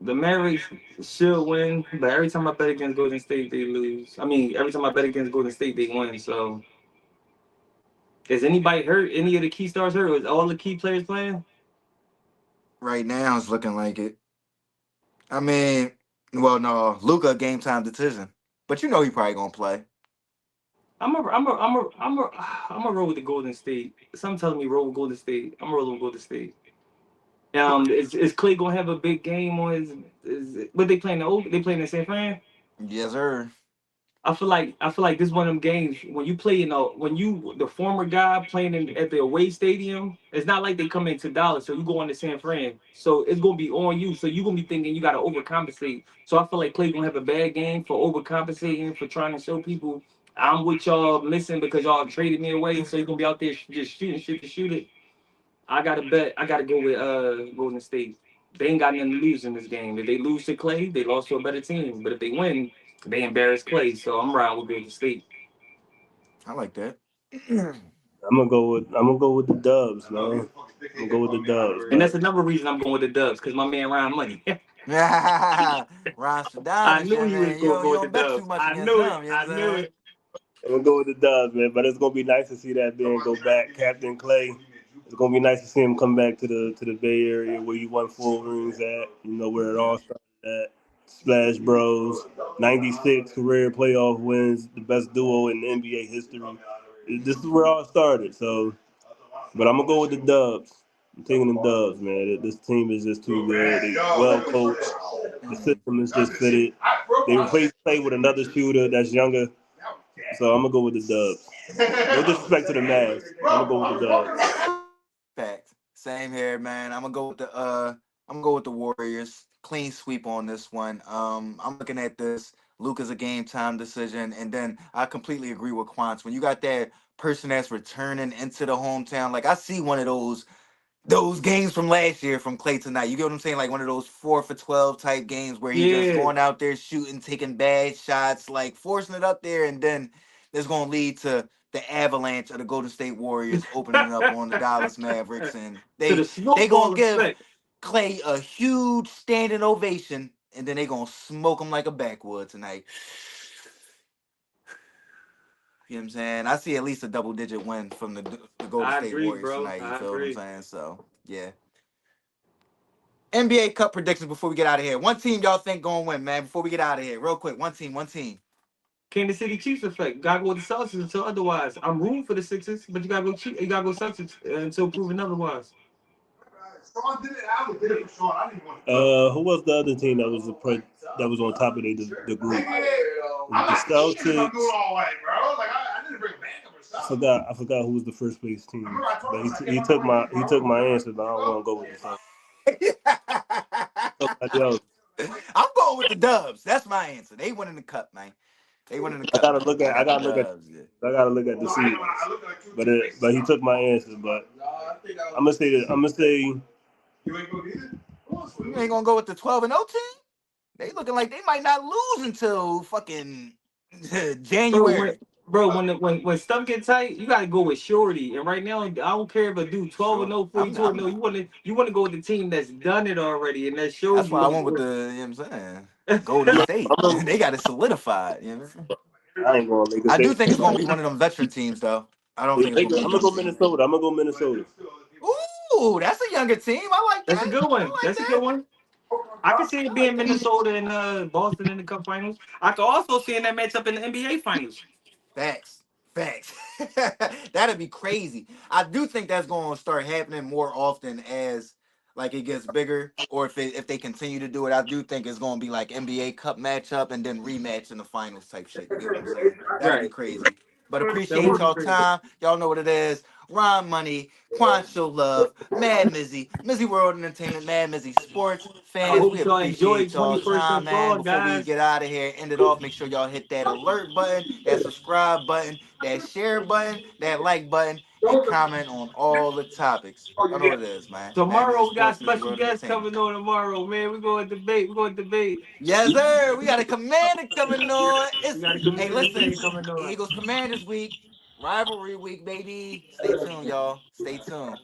the Mavericks should win, but every time I bet against Golden State, they lose. I mean, every time I bet against Golden State, they win. So, is anybody hurt? Any of the key stars hurt? Or is all the key players playing? Right now it's looking like it. I mean, well no, Luca game time decision. But you know he probably gonna play. I'm a roll with the Golden State. Some telling me roll with Golden State. I'm rolling with Golden State. Is Clay gonna have a big game on his? What they playing? They playing in San Fran. Yes, sir. I feel like this is one of them games when you play when you the former guy playing at the away stadium. It's not like they come into Dallas, so you go into San Fran. So it's gonna be on you. So you're gonna be thinking you gotta overcompensate. So I feel like Clay gonna have a bad game for overcompensating for trying to show people I'm with y'all missing because y'all traded me away. So you're gonna be out there just shooting shit to shoot it. I gotta bet. I gotta go with Golden State. They ain't got nothing to lose in this game. If they lose to Clay, they lost to a better team. But if they win, they embarrass Clay. So I'm riding with Golden State. I like that. I'm gonna go with the Dubs, man. I'm gonna go with the Dubs, And man. that's another reason I'm going with the Dubs, because my man Ryan Money. Ron I Stradamus, knew yeah, he was man. going to go You with the don't bet too Dubs. much I against knew it. him, you know I what I'm knew saying? it. I'm gonna go with the Dubs, man. But it's gonna be nice to see that man go back, Captain Clay. It's gonna be nice to see him come back to the Bay Area where you won 4 rings at. You know where it all started at. Splash Bros, 96 career playoff wins, the best duo in NBA history. This is where it all started. So, but I'm gonna go with the Dubs. I'm taking the Dubs, man. This team is just too good. They well coached. The Mhm. system is just fitted. They replaced Clay with another shooter that's younger. So I'm gonna go with the Dubs. No disrespect to the Mavs. I'm gonna go with the Dubs. Fact. Same here, man. I'm gonna go with the Warriors. Clean sweep on this one. I'm looking at this. Luka's a game time decision, and then I completely agree with Quants. When you got that person that's returning into the hometown, like I see one of those games from last year from Clay tonight. You get what I'm saying? Like one of those 4 for 12 type games where he just Yeah. going out there shooting, taking bad shots, like forcing it up there, and then it's gonna lead to the avalanche of the Golden State Warriors opening up on the Dallas Mavericks, and To the they gonna snowball give effect. Clay a huge standing ovation, and then they gonna smoke him like a backwood tonight. You know what I'm saying? I see at least a double digit win from the Golden I State agree, Warriors bro. tonight. You I feel what I'm agree. saying? So yeah. NBA Cup predictions before we get out of here. One team y'all think gonna win, man. Before we get out of here, real quick. One team. One team. Kansas City Chiefs effect. Gotta go with the Celtics until otherwise. I'm rooting for the Sixers, but you gotta go Celtics until proven otherwise. Sean did it. I did it for Sean. I didn't want to. Who was the other team that was that was on top of the group? I'm The not the Chiefs. I'm Celtics. doing all right, bro. Like I didn't bring a backup or something. I forgot who was the first place team. But he took my answer, but I don't want to go with the Celtics. Somebody else. I'm going with the Dubs. That's my answer. They winning the cup, man. They winning the I cup, gotta man. look I at I got the gotta look at Dubs. Yeah. I gotta look at the series. But he took my answer. But I'm gonna say that I'm gonna say You ain't going either. You ain't gonna go with the 12-0 team? They looking like they might not lose until fucking Bro, when January. bro, when stuff get tight, you gotta go with surety. And right now, I don't care if a dude 12 and Sure. 0, I'm 42 and I'm 0. You wanna go with the team that's done it already and that that's shows you why I what went it with the, you know what I'm saying? Golden State. I'm They got it solidified, you know what I'm saying? I ain't going Lakers. I do think it's gonna be one of them veteran teams though. I don't think it's gonna be a I'm gonna young go team. Minnesota. I'm gonna go Minnesota. Ooh, that's a younger team. I like That's a that. good one. I like That's a good that. one. I can see it I like being that. Minnesota and Boston in the Cup Finals. I can also see in that matchup in the NBA Finals. Facts. Facts. That'd be crazy. I do think that's going to start happening more often as like it gets bigger, or if they continue to do it. I do think it's going to be like NBA Cup matchup and then rematch in the finals type shit. You get what I'm saying? That'd be Right. crazy. But That appreciate would be y'all crazy. time. Y'all know what it is. Ron Money, Quancho Love, Mad Mizzy, Mizzy World Entertainment, Mad Mizzy Sports I fans. hope We y'all appreciate enjoyed y'all 21st time, and man. Fraud, Before we guys. get out of here, end it off. Make sure y'all hit that alert button, that subscribe button, that share button, that like button, and comment on all the topics. Y'all know what it is, man. Mad Mizzy Tomorrow we got Sports, Mizzy special World guests Entertainment. coming on tomorrow, man. We're going to debate. We're going to debate. Yes, sir. We got a commander coming on. We It's got a hey, community listen, thing coming on. Eagles Commanders week, rivalry week, baby. Stay tuned, y'all. Stay tuned.